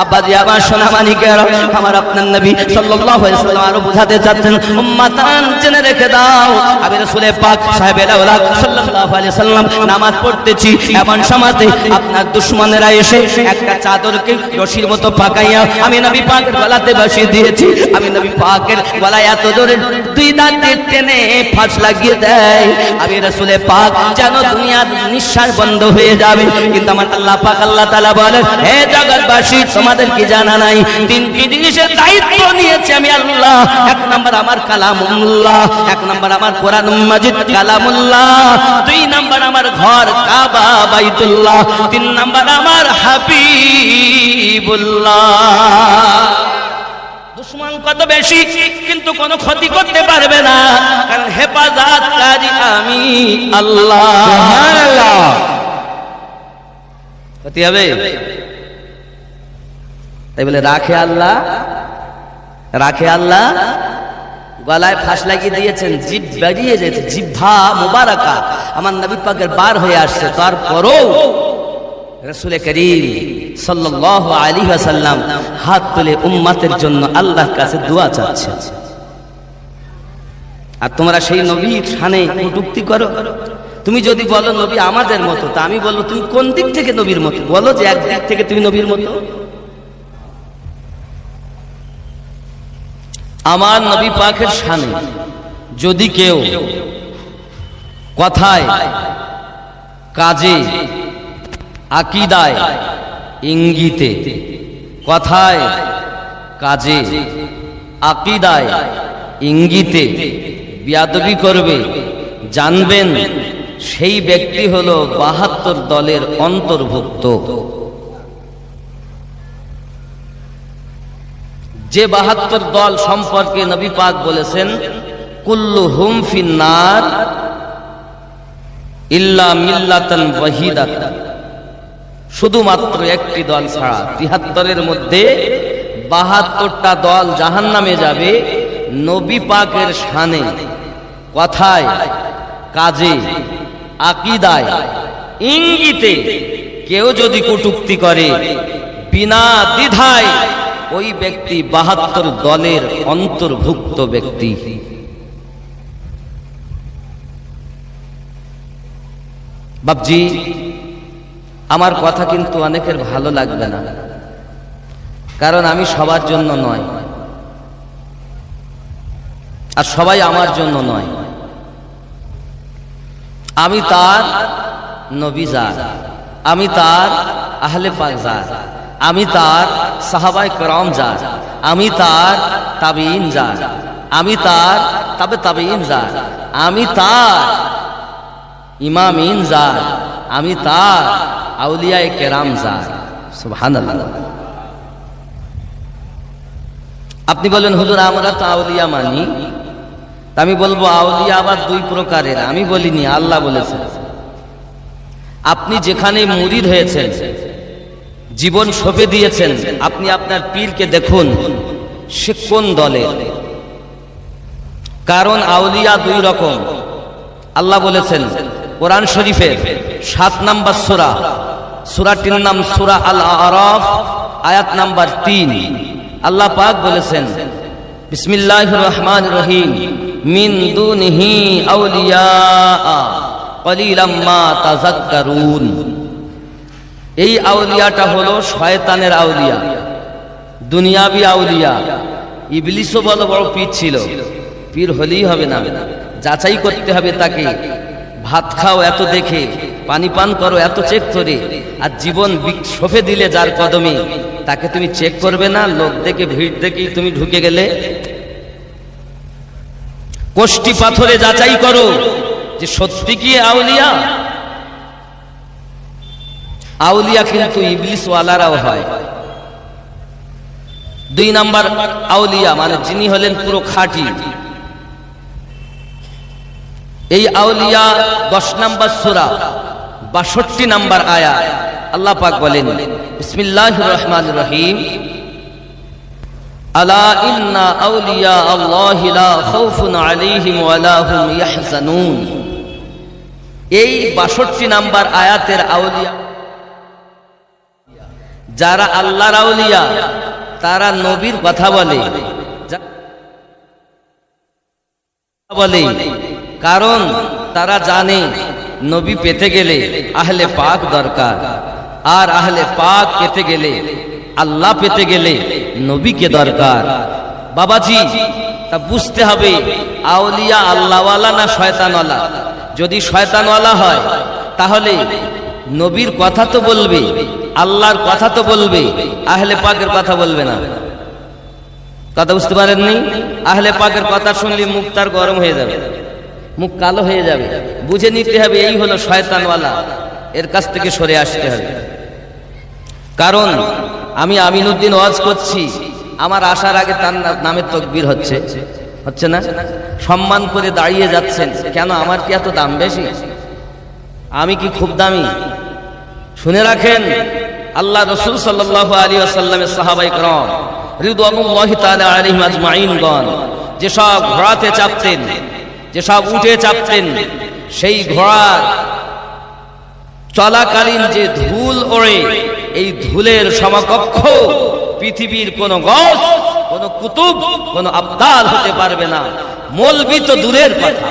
আব্বাজি আমার সোনা মানিকেরা আমার আপনার নবী সাল্লাল্লাহু আলাইহি ওয়াসাল্লাম আরো বুঝাতে চাচ্ছেন উম্মাতান জেনে রেখে দাও আমি রাসূল পাক সাহেবের আওলাদ সাল্লাল্লাহু আলাইহি ওয়াসাল্লাম নামাজ পড়তেছি এমন সময়তে আপনার দুশমনেরা এসে একটা চাদরকে রশির মতো পাকাইয়া আমি নবী পাকের গলাতে বসিয়ে দিয়েছি আমি নবী পাকের গলায় এত জোরে দুই দাঁতে টেনে ফাঁস লাগিয়ে দেয় আমি রাসূল পাক যেন দুনিয়ার নিঃশ্বাস বন্ধ হয়ে যাবে কিন্তু আমার আল্লাহ পাক আল্লাহ তাআলা বলেন হে জগৎবাসী তোমাদের কি জানা নাই তিনটি জিনিসের দায়িত্ব নিয়েছি আমি আল্লাহ এক নাম্বার আমার কালামুল্লাহ এক নাম্বার আমার কোরআন মাজিদ কালামুল্লাহ দুই নাম্বার আমার ঘর কাবা বাইতুল্লাহ তিন নাম্বার আমার হাবিবুল্লাহ দুশমন কত বেশি কিন্তু কোনো ক্ষতি করতে পারবে না কারণ হেফাজতকারী আমি আল্লাহ সুবহানাল্লাহ ক্ষতি হবে তাই বলে রাখে আল্লাহ গলায় ফাঁস লাগিয়ে দিয়েছেন জিভ বেরিয়ে যেতে জিহ্বা মুবারাকা আমার নবী পাকের বার হয়ে আসছে তারপরও রাসূল করিম সাল্লাল্লাহু আলাইহি ওয়াসাল্লাম হাত তুলে উম্মতের জন্য আল্লাহর কাছে দোয়া চাচ্ছে আর তোমরা সেই নবীর শানে কটূক্তি করো তুমি যদি বলো নবী আমাদের মতো তা আমি বলবো তুমি কোন দিক থেকে নবীর মতো বলো যে এক দিক থেকে তুমি নবীর মতো আমার নবী পাকের শানে যদি কেউ কথায় কাজে আকীদায় ইঙ্গিতে, কথায়, কাজে, আকীদায়, ইঙ্গিতে বেয়াদবি করবে, জানবেন সেই ব্যক্তি হলো ৭২ দলের অন্তর্ভুক্ত। যে ৭২ দল সম্পর্কে নবী পাক বলেছেন কুল্লুহুম ফিন্নার ইল্লা মিল্লাতান ওয়াহিদাতান, শুধুমাত্র একটি দল ছাড়া ৭৩-এর মধ্যে ৭২টা দল জাহান্নামে যাবে। নবী পাকের শানে, কথায়, কাজে, আকীদায়, ইঙ্গিতে কেউ যদি কটূক্তি করে, বিনা দ্বিধায় ওই ব্যক্তি ৭২ দলের অন্তর্ভুক্ত ব্যক্তি। বাপজি, আমার কথা কিন্তু অনেকের ভালো লাগবে না, কারণ আমি সবার জন্য নয়, আর সবাই আমার জন্য নয়। আমি তার নবী যার, আমি তার আহলে পাক যার, আমি তার সাহাবায়ে কেরাম যার, আমি তার তাবেঈন যার, আমি তার তাবে তাবেঈন যার, আমি তার ইমামিন যার, আমি তার আউলিয়ায়ে কেরাম যার। সুবহানাল্লাহ। আপনি বলেন হুজুর আমরা তো আউলিয়া মানি, আমি বলবো আউলিয়া আবার 2 প্রকারের। আমি বলিনি, আল্লাহ বলেছেন। আপনি যেখানে মুরিদ হয়েছেন, জীবন সঁপে দিয়েছেন, আপনি আপনার পীরকে দেখুন সে কোন দলের। কারণ আউলিয়া 2 রকম। আল্লাহ বলেছেন কোরআন শরীফের 7 নম্বর সূরা, সূরাটির নাম সূরা আল আরাফ, আয়াত নাম্বার 3। আল্লাহ পাক বলেছেন বিসমিল্লাহির রহমানির রহিম, মিন দুনিহি আউলিয়া কলিলাম মা তাযাক্কারুন। এই আউলিয়াটা হলো শয়তানের আউলিয়া, দুনিয়াবি আউলিয়া। ইবলিসও বড় বড় পীর ছিল, পীর হলেই হবে না, যাচাই করতে হবে তাকে। ভাত খাও এত দেখে, পানি পান করো এত চেক করে, আর জীবন সঁপে দিলে যার কদমে, তাকে তুমি চেক করবে না? লোক দেখে, ভিড় দেখেই তুমি ঢুকে গেলে। কোষ্টি পাথরে যাচাই করো যে সত্যি কি আউলিয়া। আউলিয়া কিন্তু ইবলিস ওয়ালারাও হয়। 2 নাম্বার আউলিয়া মানে যিনি হলেন পুরো খাঁটি। এই আউলিয়া 10 নম্বর সূরা 62 নম্বর আয়াত আল্লাহ পাক বলেন বিসমিল্লাহির রহমানির রহিম, আলা ইন্না আউলিয়া আল্লাহি লা খাউফুন আলাইহিম ওয়া লা হুম ইয়াহজানুন। এই 62 নম্বর আয়াতের আউলিয়া, যারা আল্লাহর আউলিয়া, তারা নবীর কথা বলে, কারণ তারা জানে নবী পেতে গেলে আহলে পাক দরকার, আর আহলে পাক পেতে গেলে, আল্লাহ পেতে গেলে নবীকে দরকার। বাবাজি, তা বুঝতে হবে আউলিয়া আল্লাহওয়ালা না শয়তানওয়ালা। যদি শয়তানওয়ালা হয় তাহলে নবীর কথা তো বলবে, আল্লাহর কথা তো বলবে, আহলে পাকের কথা বলবে না। কথা বুঝতে পারেননি? আহলে পাকের কথা শুনলে মুখ তার গরম হয়ে যাবে, মুখ কালো হয়ে যাবে। বুঝে নিতে হবে এই হলো শয়তানওয়ালা, এর কাছ থেকে সরে আসতে হবে। কারণ আমি আমিনউদ্দিন ওয়াজ করছি, আমার আসার আগে তার নামে তাকবীর হচ্ছে না? সম্মান করে দাঁড়িয়ে যাচ্ছেন কেন? আমার কি এত দাম বেশি? আমি কি খুব দামি? শুনে রাখেন, আল্লাহ রাসূল সাল্লাল্লাহু আলাইহি ওয়াসাল্লামের সাহাবায়ে কেরাম রিদওয়ানুল্লাহি তাআলা আলাইহিম আজমাইনগণ যেসব ঘোড়াতে চাপতেন, যেসব উঠে চাপতেন, সেই ঘোড়ার চলাকালীন যে ধুল ওড়ে, এই ধুলের সমকক্ষ পৃথিবীর কোন গস, কোন কুতুব, কোন আবদাল হতে পারবে না। মৌলবি তো দূরের কথা,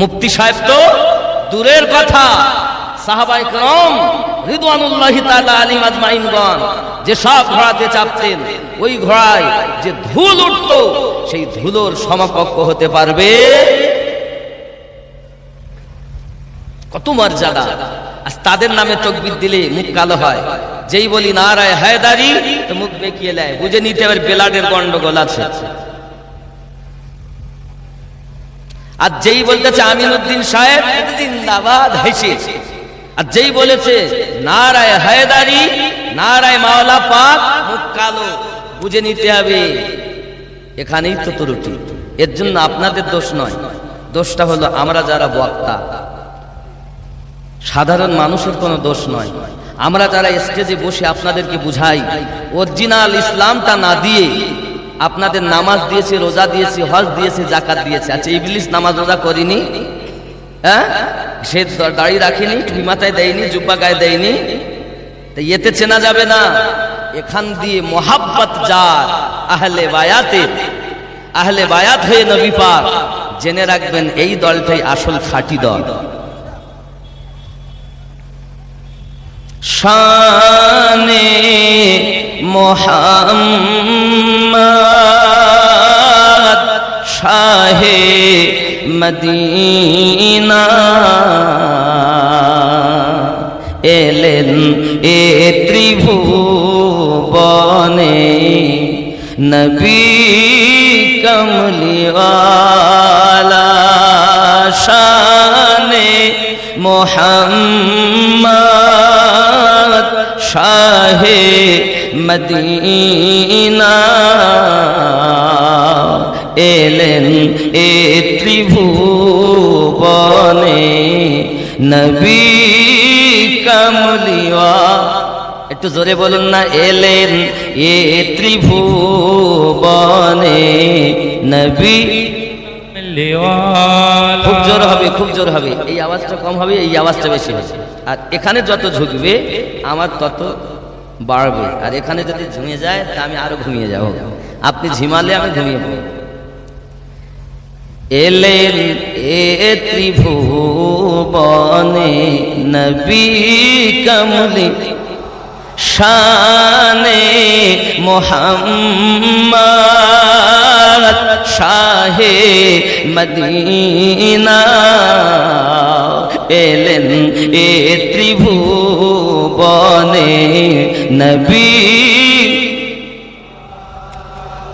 মুফতি সাহেব তো দূরের কথা। সাহাবায়ে কেরাম রিদওয়ানুল্লাহি তাআলা আলাইহিম আজমাইনগণ যে সব ঘোড়াতে চাপতেন, ওই ঘোড়ায় যে ধুল উঠত, সেই ধুলোর সমকক্ষ হতে পারবে কত মর্যাদা। আর তাদের নামে তাকবীর দিলে মুখ কালো হয়। যেই বলি নারায়ে হায়দারি তো মুখ বেঁকিয়ে নেয়, বুঝে নিতে হবে ব্লাডের গন্ডগোল আছে। আর যেই বলতেছে আমিনউদ্দিন সাহেব জিন্দাবাদ হেসে, আর যেই বলেছে নারায়ে হায়দারি নারায়ে মাওলা পাক মুখ কালো, বুঝে নিতে হবে এখানেই তো ত্রুটি। এর জন্য আপনাদের দোষ নয়, দোষটা হলো আমরা যারা বক্তা, সাধারণ মানুষের কোনো দোষ নয়। আমরা যারা স্টেজে বসে আপনাদেরকে বুঝাই, অরিজিনাল ইসলামটা না দিয়ে আপনাদের নামাজ দিয়েছে, রোজা দিয়েছে, হজ দিয়েছে, যাকাত দিয়েছে। আচ্ছা ইবলিস নামাজ রোজা করিনি, হ্যাঁ, সে দাড়ি রাখিনি, টুপি মাথায় দেয়নি, জুব্বা গায়ে দেয়নি, তাই এতে চেনা যাবে না। এখান দিয়ে মোহাব্বত যার আহলে বায়াতের, আহলে বায়াত হয়ে নবী পাক, জেনে রাখবেন এই দলটাই আসল খাঁটি দল। শানে মোহাম্মদ শাহে মদিনা এলেন এ ত্রিভুবনে, নবী কমলিওয়ালা শানে মোহাম্মদ শাহে মদিনা এলেন এ ত্রিভুবনে, নবী কমলিওয়ালা। একটু জোরে বলুন না, এলেন এ ত্রিভুবনে নবী। খুব জোর হবে, খুব জোর হবে, এই আওয়াজটা কম হবে, এই আওয়াজটা বেশি হবে। আর এখানে যত ঝুঁকবে আমার তত বাড়বে, আর এখানে যদি ঝুমিয়ে যায় তা আমি আরো ঘুমিয়ে যাব। আপনি ঝিমালে আমি ঘুমিয়ে পড়ব। এলেন এ ত্রিভুবনে নবী কমলি শানে মোহাম্মদ শাহে মদিনা এলেন এ ত্রিভুবনে নবী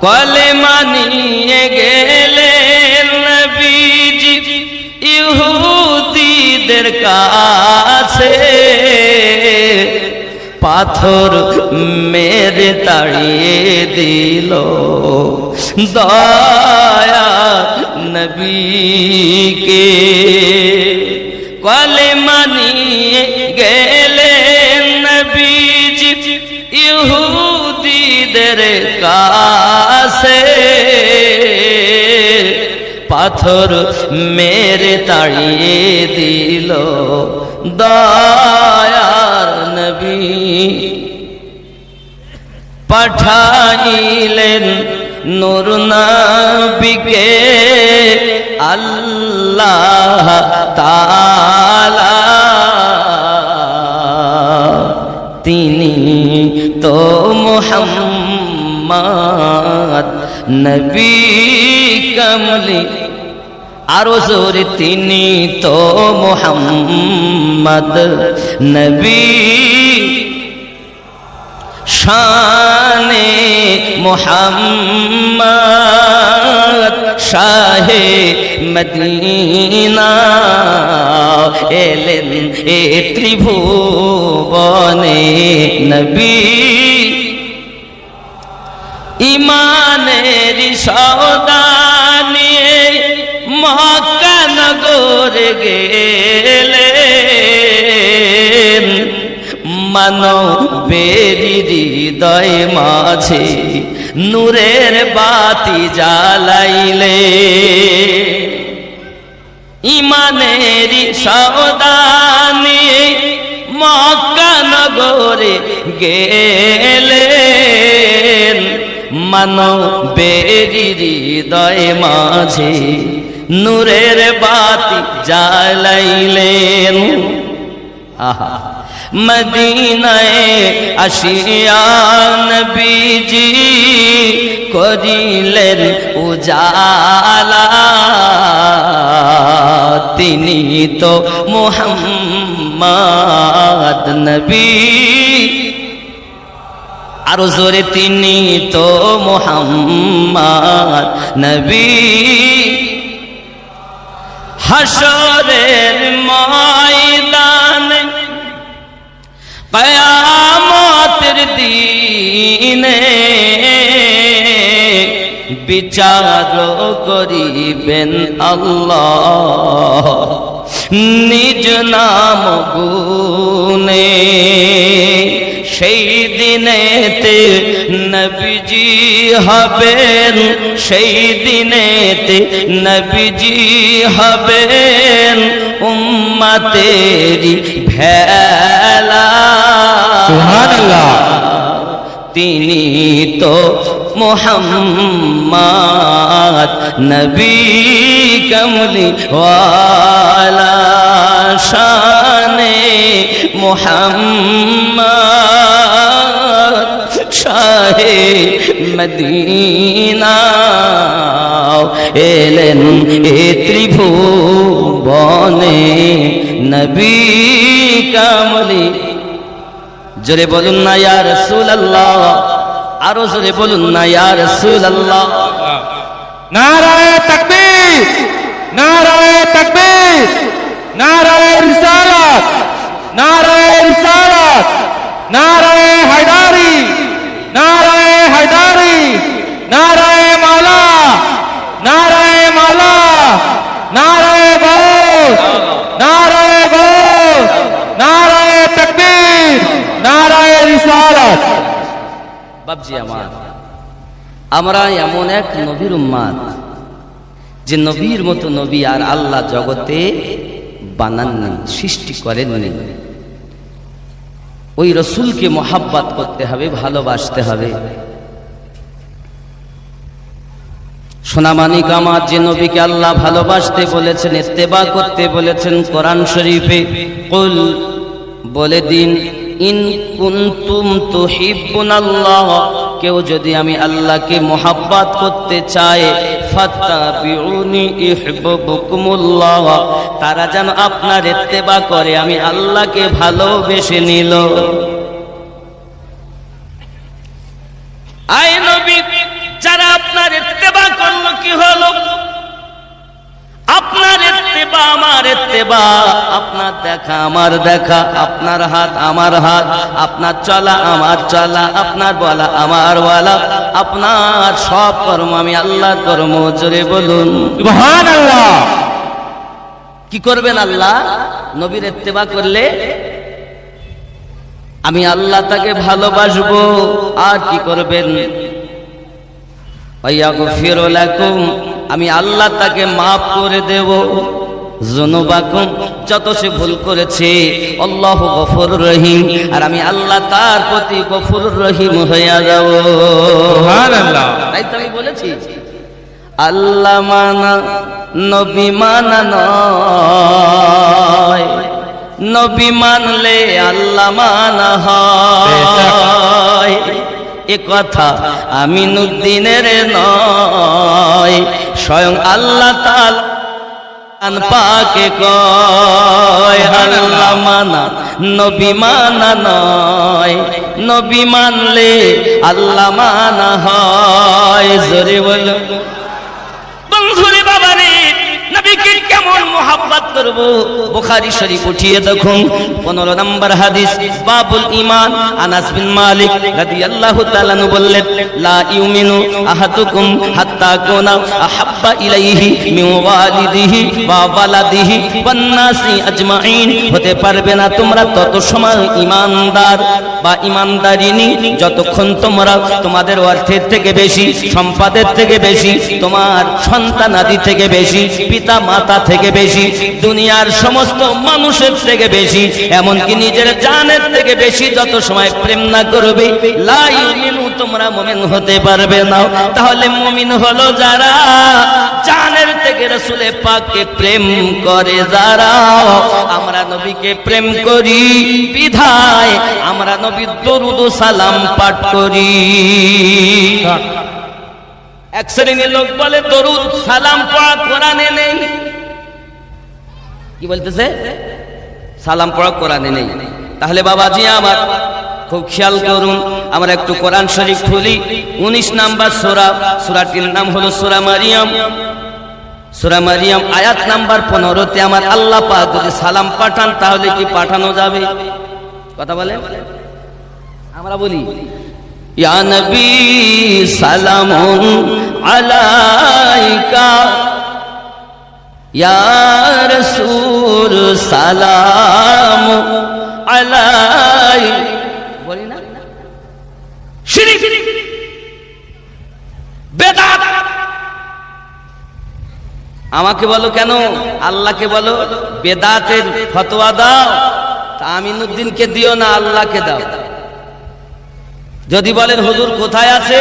কলেমা নিয়ে গেলেন নবীজি ইহুদিদের কাছে, পাথর মেরে তাড়িয়ে দিল দয়া নবীকে। কলেমা নিয়ে গেলেন নবীজি ইহুদিদের কাছে, পাথর মেরে তাড়িয়ে দিল দয়ার নবী। পাঠাইলেন নূর নবীকে আল্লাহ তাআলা, তিনি তো মুহাম্মদ নবী কমলি। আরো জোরে, তিনি তো মুহাম্মদ নবী শানে মোহাম্মদ শাহে মদিনা এলেন এ ত্রিভুবনে নবী। ইমানের সওদা নিয়ে মক্কা নগরে গেলেন, মানবের হৃদয় মাঝে নূরের বাতি জ্বালাইলে। ইমানের সওদা নিয়ে মক্কা নগরে গেলেন, মানবের হৃদয় মাঝে নূরের বাতি জ্বালাইলেন। আহা, মদিনায় আসিয়া নবীজি করিলেন উজালা, তিনি তো মুহাম্মদ মুহাম্মদ নবী, আরো জোরে তিনি তো মুহাম্মদ নবী। হাশরের ময়দানে কিয়ামতের দিনে বিচার করিবেন আল্লাহ নিজ নাম গুনে। সেই দিনেতে নবীজি হবেন, সেই দিনেতে নবীজি হবেন উম্মতেরি ভেলা। সুবহানাল্লাহ। তিনি তো মুহাম্মদ নবী কমলি ওয়ালা শানে মুহাম্মদ শাহে মদিনা এলেন এ ত্রিভুবনে নবী কমলি। জোরে বলুন না ইয়া রাসূলুল্লাহ, আরো জোরে বলুন না ইয়া রাসূলুল্লাহ। নারায়ে তাকবীর, নারায়ে তাকবীর, নারায়ে রিসালাত, নারায়ে রিসালাত, নারায়ে হায়দারি, নারায়ে হায়দারি, নারায়ে মাওলা, নারায়ে মাওলা, নারায়ে গৌস, নারায়ে গৌস, নারায়ে তাকবীর, নারায়ে রিসালাত। বাবজি আমার, আমরা এমন এক নবীর উম্মত যে নবীর মতো নবী আর আল্লাহ জগতে বানাননি, সৃষ্টি করেননি। ওই রসুলকে মোহাব্বত করতে হবে, ভালোবাসতে হবে। সোনামানিক আমার, যে নবীকে আল্লাহ ভালোবাসতে বলেছেন, ইত্তেবা করতে বলেছেন কোরআন শরীফে, কুল বলে দিন ইন কুনতুম তুহিব্বুনাল্লাহ, কেউ যদি আমি আল্লাহকে মোহাব্বত করতে চায়, ফাত্তাবিউনি ইউহিব্বুকুমুল্লাহ, তারা যেন আপনার ইত্তেবা করে, আমি আল্লাহকে ভালোবেসে নিল। আয় নবী, যারা আপনার ইত্তেবা করলো কি হলো? আপনার ইত্তেবা আমার ইত্তেবা, আপনার দেখা আমার দেখা, আপনার হাত আমার হাত, আপনার চলা আমার চলা, আপনার বলা আমার বলা, আপনার সব কর্ম আমি আল্লাহর কর্ম। জোরে বলুন সুবহানাল্লাহ। কি করবেন আল্লাহ? নবীর ইত্তেবা করলে আমি আল্লাহ তাকে ভালোবাসবো। আর কি করবেন? ওয়াগফির লাকুম, আমি আল্লাহ তাকে মাফ করে দেব। যুনুবাকুম, যত সে ভুল করেছে, আল্লাহু গফুরুর রহিম, আর আমি আল্লাহ তার প্রতি গফুরুর রহিম হয়ে যাব। সুবহানাল্লাহ। তাই তো আমি বলেছি আল্লাহ মানা নবী মানা নয়, নবী মানলে আল্লাহ মানা হয়। এ কথা আমিনুদ্দিনের নয়, স্বয়ং আল্লাহ তাআলা পাকে কয়। আল্লাহ মানা নবী মানা নয়, নবী মানলে আল্লাহ মানা হয়। জোরে বল বন্ধুরে বাবারে, নবীকে কেমন মোহাব্বত করব? বুখারী শরীফ উঠিয়ে দেখুন 15 নম্বর হাদিস, বাবুল ঈমান। আনাস বিন মালিক রাদিয়াল্লাহু তাআলা আনহু বললেন, লা ইউমিনু আহাদুকুম হাত্তা কুনা আহাব্বা ইলাইহি মিন ওয়ালিদিহি ওয়া ওয়ালাদিহি ওয়ান নাসি আজমাইন, হতে পারবে না তোমরা তত সময় ঈমানদার বা ঈমানদারিনী যতক্ষণ তোমরা তোমাদের অর্থের থেকে বেশি, সম্পদের থেকে বেশি, তোমার সন্তানাদি থেকে বেশি, পিতা মাতা থেকে বেশি, দুনিয়ার সমস্ত মানুষের থেকে বেশি, এমনকি নিজের জানের থেকে বেশি যত সময় প্রেম না করবে, লা ইউমিনু, তোমরা মুমিন হতে পারবে না। তাহলে মুমিন হলো যারা জানের থেকে রাসূলে পাককে প্রেম করে। যারা আমরা নবীকে প্রেম করি বিধায় আমরা নবীর দরুদ ও সালাম পাঠ করি। এক শ্রেণীর লোক বলে দরুদ সালাম পাঠ কোরআনে নেই। কি বলতেছে? সালাম পড়া কোরআনে নেই। তাহলে বাবাজি আমার খুব খেয়াল করুন, আমরা একটু কোরআন শরীফ খুলি। 19 নাম্বার সূরা, সূরাটির নাম হলো সূরা মারিয়াম। সূরা মারিয়াম আয়াত নাম্বার 15-তে আমার আল্লাহ পাক যদি সালাম পাঠান তাহলে কি পাঠানো যাবে? কথা বলেন, আমরা বলি ইয়া নবী সালামুন আলাইকা, ইয়া রাসূল সালামু আলাইকা, বলি না? শিরক, বেদাত। আমাকে বলো কেন, আল্লাহকে বলো। বেদাতের ফতোয়া দাও, আমিনুদ্দিনকে দিও না, আল্লাহকে দাও। যদি বলেন হুজুর কোথায় আছে,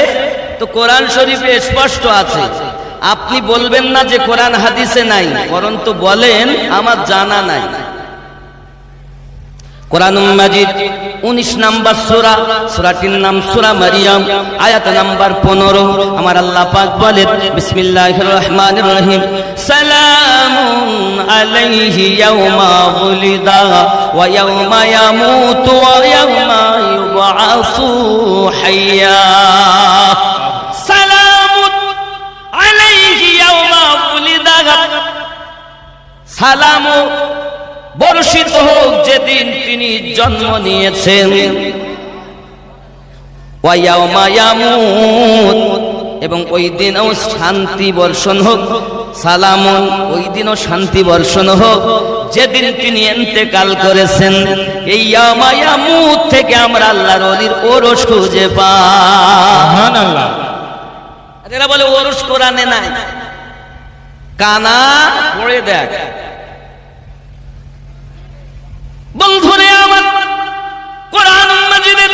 তো কোরআন শরীফে স্পষ্ট আছে। আপনি বলবেন না যে কোরআন হাদিসে নাই, বরঞ্চ বলেন আমার জানা নাই। কোরআনুল মাজিদ 19 নাম্বার সূরা, সূরাটির নাম সূরা মারিয়াম, আয়াত নাম্বার 15। আমার আল্লাহ পাক বলেন বিসমিল্লাহির রহমানির রহিম, সালামুন আলাইহি ইয়াওমা উলিদা ওয়া ইয়াওমা ইয়ামুতু ওয়া ইয়াওমা ইউবআসু হাইয়া। সালামুন আলাইহি ইয়াওমা উলিদা, সালাম বর্ষিত হোক যেদিন তিনি জন্ম নিয়েছেন, ওয়া ইয়াওমা ইয়ামুত, এবং ওই দিনও শান্তি বর্ষণ হোক। সালামুন, ওই দিনও শান্তি বর্ষণ হোক যেদিন তিনি ইন্তেকাল করেছেন। এই ইয়াওমা ইয়ামুত থেকে আমরা আল্লাহর ওলির ওরস খুঁজে পাই। সুবহানাল্লাহ। এরা বলে ওরস কোরআনে নাই, কানা পড়ে দেখ। বন্ধুরে আমার, কোরআন মাজিদের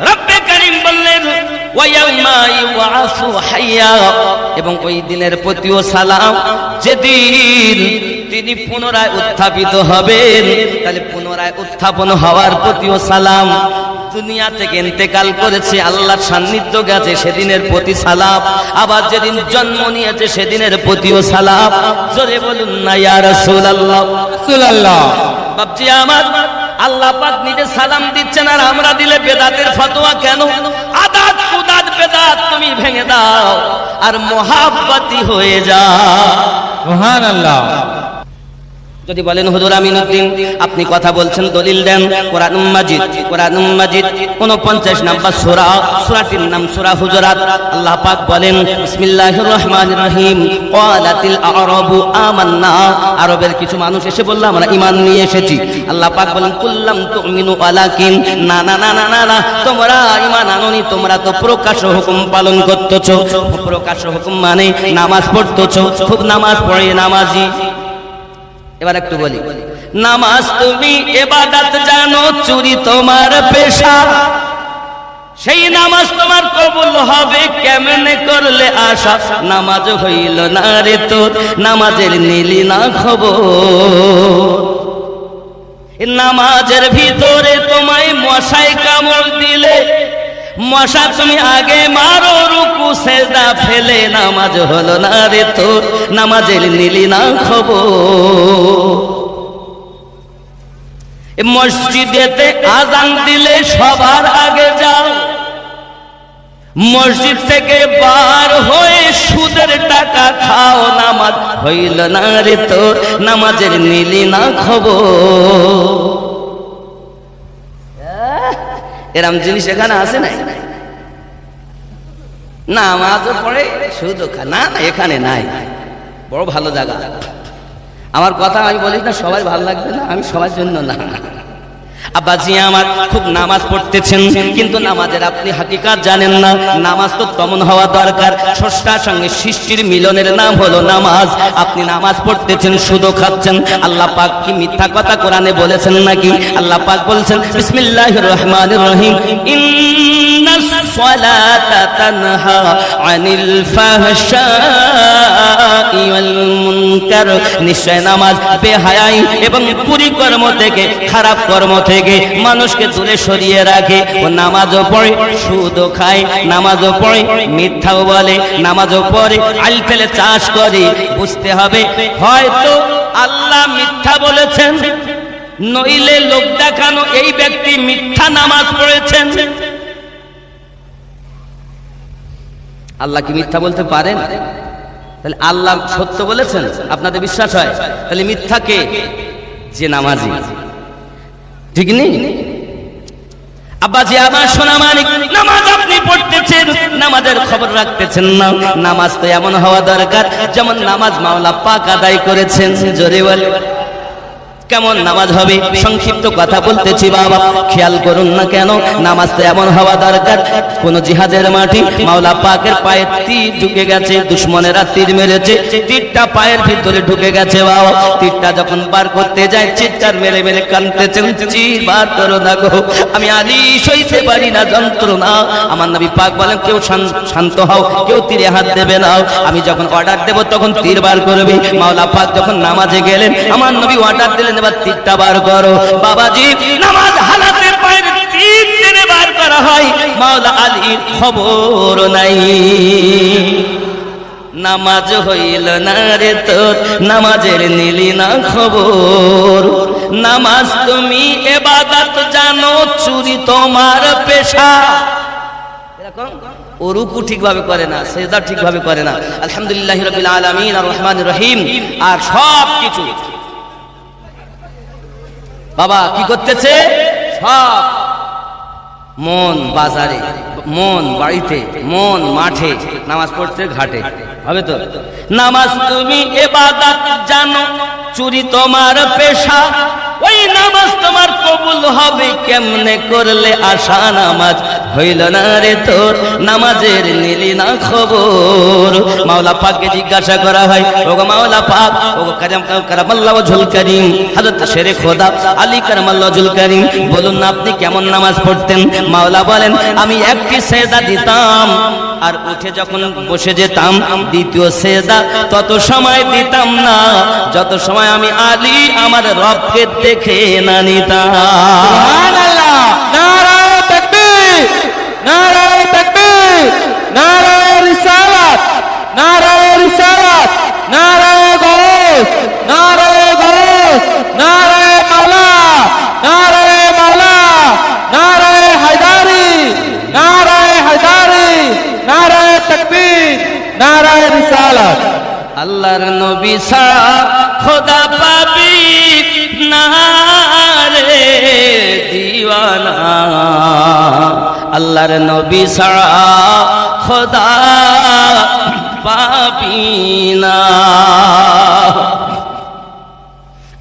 রব্বে কারীম বললেন ওয়া ইয়াউমা ইউবআসু হাইয়া, এবং ওই দিনের প্রতিও সালাম যেদিন তিনি পুনরায় উত্থাপিত হবেন। তাহলে পুনরায় উত্থাপন হওয়ার প্রতিও সালাম। দুনিয়া থেকে ইন্তেকাল করেছে, আল্লাহর সান্নিধ্য গেছে, সেদিনের প্রতি সালাম। আবার যেদিন জন্ম নিয়েছে সেদিনের প্রতিও সালাম। জোরে বলুন না ইয়া রাসূলুল্লাহ। রাসূলুল্লাহ। বাপজি আমার, আল্লাহ পাক নিজে সালাম দিচ্ছেন, আর আমরা দিলে বেদাতের ফতোয়া কেন? আদাত কুদাত বেদাত তুমি ভেঙে দাও আর মুহাব্বতি হয়ে যাও। সুবহানাল্লাহ। যদি বলেন হুজুর আমিনুদ্দিন আপনি কথা বলছেন, দলিল দেন। কোরআনুল মাজিদ, কোরআনুল মাজিদ 49 নাম্বার সূরা, সূরাটির নাম সূরা হুজুরাত। আল্লাহ পাক বলেন বিসমিল্লাহির রহমানির রহিম, ক্বালাতিল আ'রাবু আমান্না, আরবের কিছু মানুষ এসে বলল আমরা ঈমান নিয়ে এসেছি। আল্লাহ পাক বলেন কুল্লাম তুমিনু ওয়ালাকিন, না না না না না, তোমরা ঈমান আনোনি, তোমরা তো প্রকাশ্য হুকুম পালন করতেছো। প্রকাশ্য হুকুম মানে নামাজ পড়তেছো, খুব নামাজ পড়ে নামাজি। এবার একটু বলি, নামাজ তুমি ইবাদত জানো, চুরি তোমার পেশা, সেই নামাজ তোমার কবুল হবে কেমনে করলে আশা? নামাজ হইল না রে তোর, নামাজের নিলি না খবর। নামাজের ভিতরে তোমায় মশাই কামড় দিলে, মশা তুমি আগে মারো রুকু সেজদা ফেলে, নামাজ হলো না রে তোর, নামাজের নিলি না খবর। মসজিদেতে আজান দিলে সবার আগে যাও, মসজিদ থেকে বার হয়ে সুদের টাকা খাও, নামাজ হইল না রে তোর, নামাজের নিলি না খবর। এরম জিনিস এখানে আছে নাই? নামাজও পড়ে সুদও খায় না, এখানে নাই। বড় ভালো জায়গা। আমার কথা আমি বলি না সবাই ভালো লাগবে না, আমি সবার জন্য না। আব্বাজি আমার খুব নামাজ পড়তেছেন, কিন্তু নামাজের আপনি হাকিকাত জানেন না। নামাজ তো তেমন হওয়া দরকার, স্রষ্টার সঙ্গে সৃষ্টির মিলনের নাম হলো নামাজ। আপনি নামাজ পড়তেছেন, সুদও খাচ্ছেন। আল্লাহ পাক কি মিথ্যা কথা কোরআনে বলেছেন নাকি? আল্লাহ পাক বলছেন বিসমিল্লাহির রহমানির রহিম, ইন্নাস সালাতা তানহা আনিল ফাহশাই ওয়াল মুনকার, নিশ্চয় নামাজ বেহায়াই এবং কুকর্ম থেকে, খারাপ কর্ম থেকে মানুষকে দূরে সরিয়ে রাখে। ও নামাজও পড়ে, সুদও খায়, নামাজও পড়ে, মিথ্যাও বলে, নামাজও পড়ে, আল ফেলে চাষ করে। বুঝতে হবে হয়তো আল্লাহ মিথ্যা বলেছেন, নইলে লোক দেখানো এই ব্যক্তি মিথ্যা নামাজ পড়েছেন। আল্লাহ কি মিথ্যা বলতে পারেন? তাহলে আল্লাহ সত্য বলেছেন আপনাদের বিশ্বাস হয়, তাহলে মিথ্যা কে? যে নামাজি, ঠিক নেই? আব্বাজি আমার সোনা মানিক, নামাজ আপনি পড়তেছেন, নামাজের খবর রাখতেছেন না। নামাজ তো এমন হওয়া দরকার যেমন নামাজ মাওলা পাক আদায় করেছেন। জোরে বলে কেমন নামাজ হবে? সংক্ষিপ্ত কথা বলতেছি বাবা, খেয়াল করুন না কেন। নামাজ তো এমন হওয়া দরকার, কোন জিহাদের মাটি মাওলা পাকের পায়ে তীর ঢুকে গেছে, দুশ্মনেরা তীর মেরেছে, তীরটা পায়ের ভিতরে ঢুকে গেছে বাবা। তীরটা যখন বার করতে যায় চিৎকার মেরে মেরে কাঁদতেছেন, চির বার করো না গো, আমি আলী সইতে পারি না যন্ত্রণা। আমার নবী পাক বলেন কেউ শান্ত হও, কেউ তীরে হাত দেবে না, আমি যখন অর্ডার দেব তখন তীর বার করবে। মাওলা পাক যখন নামাজে গেলেন, আমার নবী অর্ডার দিলেন এবার তীরটা বার করো। বাবাজি নামাজ হালাতে পায়ের তীর টেনে বার করা হয়, মাওলা আলীর খবর নাই। নামাজ হইল না রে তোর, নামাজের নিলি না খবর। নামাজ তুমি ইবাদত জানো, চুরি তোমার পেশা। এরকম ও রুকু ঠিকভাবে করে না, সিজদা ঠিকভাবে করে না। আলহামদুলিল্লাহি রাব্বিল আলামিন আর রহমানির রহিম আর সব কিছু বাবা কি করতেছে? সব মন বাজারে, মন বাড়িতে, মন মাঠে, নামাজ পড়তে ঘাটে, হবে তো? নামাজ তুমি ইবাদত জানো, চুরি তোমার পেশা। ওই নামাজ তোমার কবুল হবে কেমনে করলে আশা? নামাজ হইল না রে তোর, নামাজের নিলি না খবর। মাওলা পাককে জিজ্ঞাসা করা হয়, ওগো মাওলা পাক, ওগো কারামাল্লাহু ওয়াজহুল কারীম, হযরত শেরে খোদা আলী কারামাল্লাহু ওয়াজহুল কারীম, বলুন না আপনি কেমন নামাজ পড়তেন? মাওলা বলেন আমি একটি সেজদা দিতাম, আর উঠে যখন বসে যেতাম দ্বিতীয় সেজদা তত সময় দিতাম না যত সময় আমি আলী আমার রবকে দেখে না নিতাম। সুবহানাল্লাহ, নারায়ে তাকবীর, নারায়ে তাকবীর, নারায়ে রিসালাত, নারায়ে রিসালাত, নারায়ে গৌস, নারায়ে গৌস, নারায়ে মাওলা, নারায়ে মাওলা, নারায়ে হায়দারি, নারায়ে হায়দারি, নারায়ে তাকবীর, নারায়ে রিসালাত। আল্লাহর নবী ছাড়া খোদা পাবি না রে দিওয়ানা, আল্লাহর নবী ছাড়া খোদা পাবি না।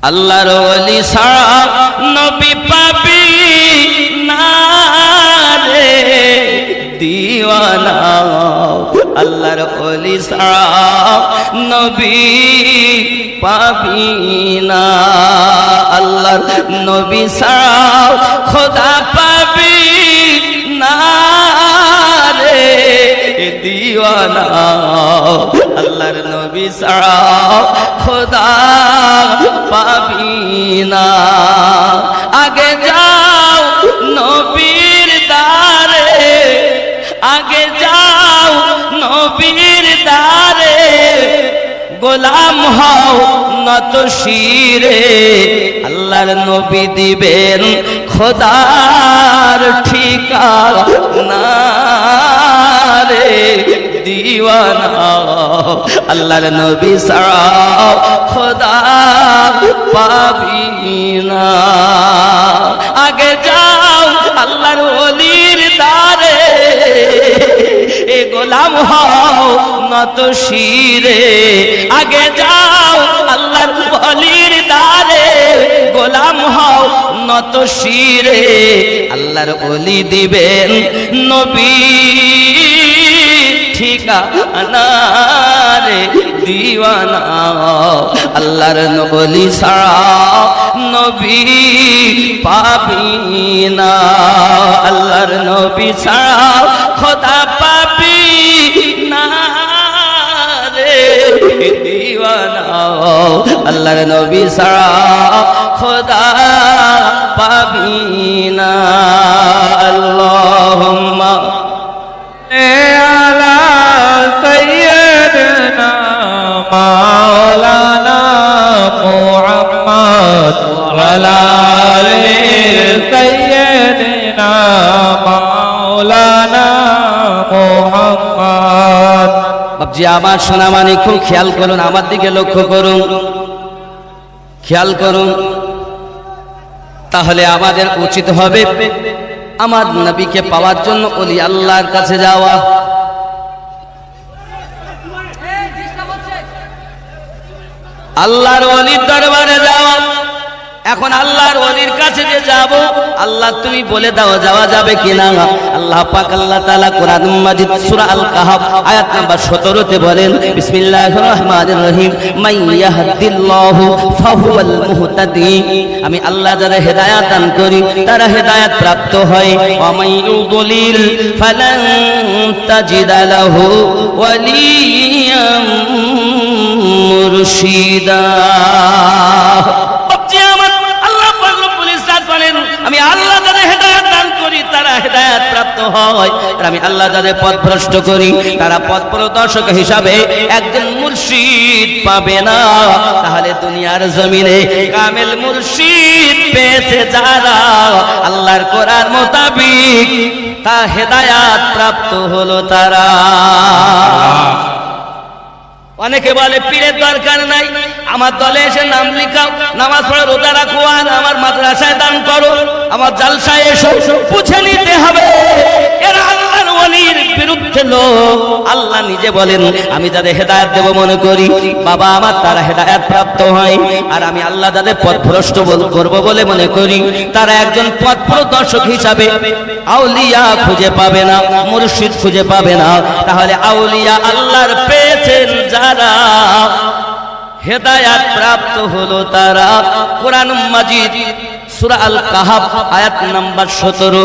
আল্লাহর ওলি ছাড়া নবী পাবি না রে দিওয়ানা, আল্লাহর ওলি ছাড়া নবী পাবি না। আল্লাহর নবী ছাড়া খোদা পাবি না রে দিওয়ানা, আল্লাহর নবী ছাড়া খোদা পাবি না। আগে যাও নবীর দারে, আগে যাও নবীর দারে, গোলাম হও নত শিরে, আল্লাহর নবী দিবেন খোদার ঠিকানা রে দিওয়ানা, আল্লাহর নবী ছাড়া খোদা পাবি না। আগে যাও আল্লাহর ওলির দারে, এ গোলাম হও নত শিরে, আগে যাও আল্লাহর ওলির দারে, গোলাম হও নত শিরে, আল্লাহর ওলি দিবেন নবী ঠিকানা রে দিওয়ানা, আল্লাহর ওলি ছাড়া নবী পাবি না, আল্লাহর নবী ছাড়া খোদা পাবি না রে দিওয়ানা, আল্লাহর নবী ছাড়া খোদা পাবি না। আল্লাহুম্মা আলা সাইয়্যিদিনা মাওলানা মুহাম্মদ محمد وعلى آل سيدنا مولانا محمد বাপজি আমার সোনা মানিক খুব খেয়াল করুন, আমার দিকে লক্ষ্য করুন, খেয়াল করুন। তাহলে আমাদের উচিত হবে আমার নবীকে পাওয়ার জন্য ওলি আল্লাহর কাছে যাওয়া। আল্লাহর ওলির দরবারে যাওয়া। এখন আল্লাহর ওলির কাছে যে যাব, আল্লাহ তুমি বলে দাও যাওয়া যাবে কিনা। আল্লাহ পাক আল্লাহ তাআলা কোরআন মাজিদ সূরা আল কাহফ আয়াত নাম্বার 17 তে বলেন, বিসমিল্লাহির রহমানির রহিম, মান ইয়াহদিল্লাহু ফাহুয়াল মুহতাদি। আমি আল্লাহ যাদের হেদায়েত দান করি তারা হেদায়েত প্রাপ্ত হয়। ওয়া মান ইউদ্লিল ফালান তাজিদা লাহু ওয়ালিয়াম মুরশিদা। আমি আল্লাহ যাদের হেদায়েত দান করি তারা হেদায়েত প্রাপ্ত হয়, আর আমি আল্লাহ যাদের পথভ্রষ্ট করি তারা পথপ্রদর্শক হিসাবে একজন মুর্শিদ পাবে না। তাহলে দুনিয়ার জমিনে কামেল মুর্শিদ পেয়েছে যারা, আল্লাহর কোরআন মোতাবিক তা হেদায়েত প্রাপ্ত হলো তারা। অনেকে বলে পীরের দরকার নাই, আমার দলে এসে নাম লিখাও, নামাজ পড়ে রোজা রাখো, আর আমার মাদ্রাসায় দান করো, আমার জালসায় এসো। বুঝে নিতে হবে এরা আল্লাহর ওলির বিরুদ্ধে লোক। আল্লাহ নিজে বলেন, আমি যাদের হেদায়েত দেব মনে করি বাবা আমার তারা হেদায়েত প্রাপ্ত হয়, আর আমি আল্লাহ যাদের পথভ্রষ্ট করব বলে মনে করি তারা একজন পথপ্রদর্শক হিসাবে আউলিয়া খুঁজে পাবে না, মুর্শিদ খুঁজে পাবে না। তাহলে আউলিয়া আল্লাহর পেয়েছেন যারা, হেদায়েত প্রাপ্ত হলো তারা। কোরআন মাজিদ সূরা আল কাহফ আয়াত নাম্বার 17।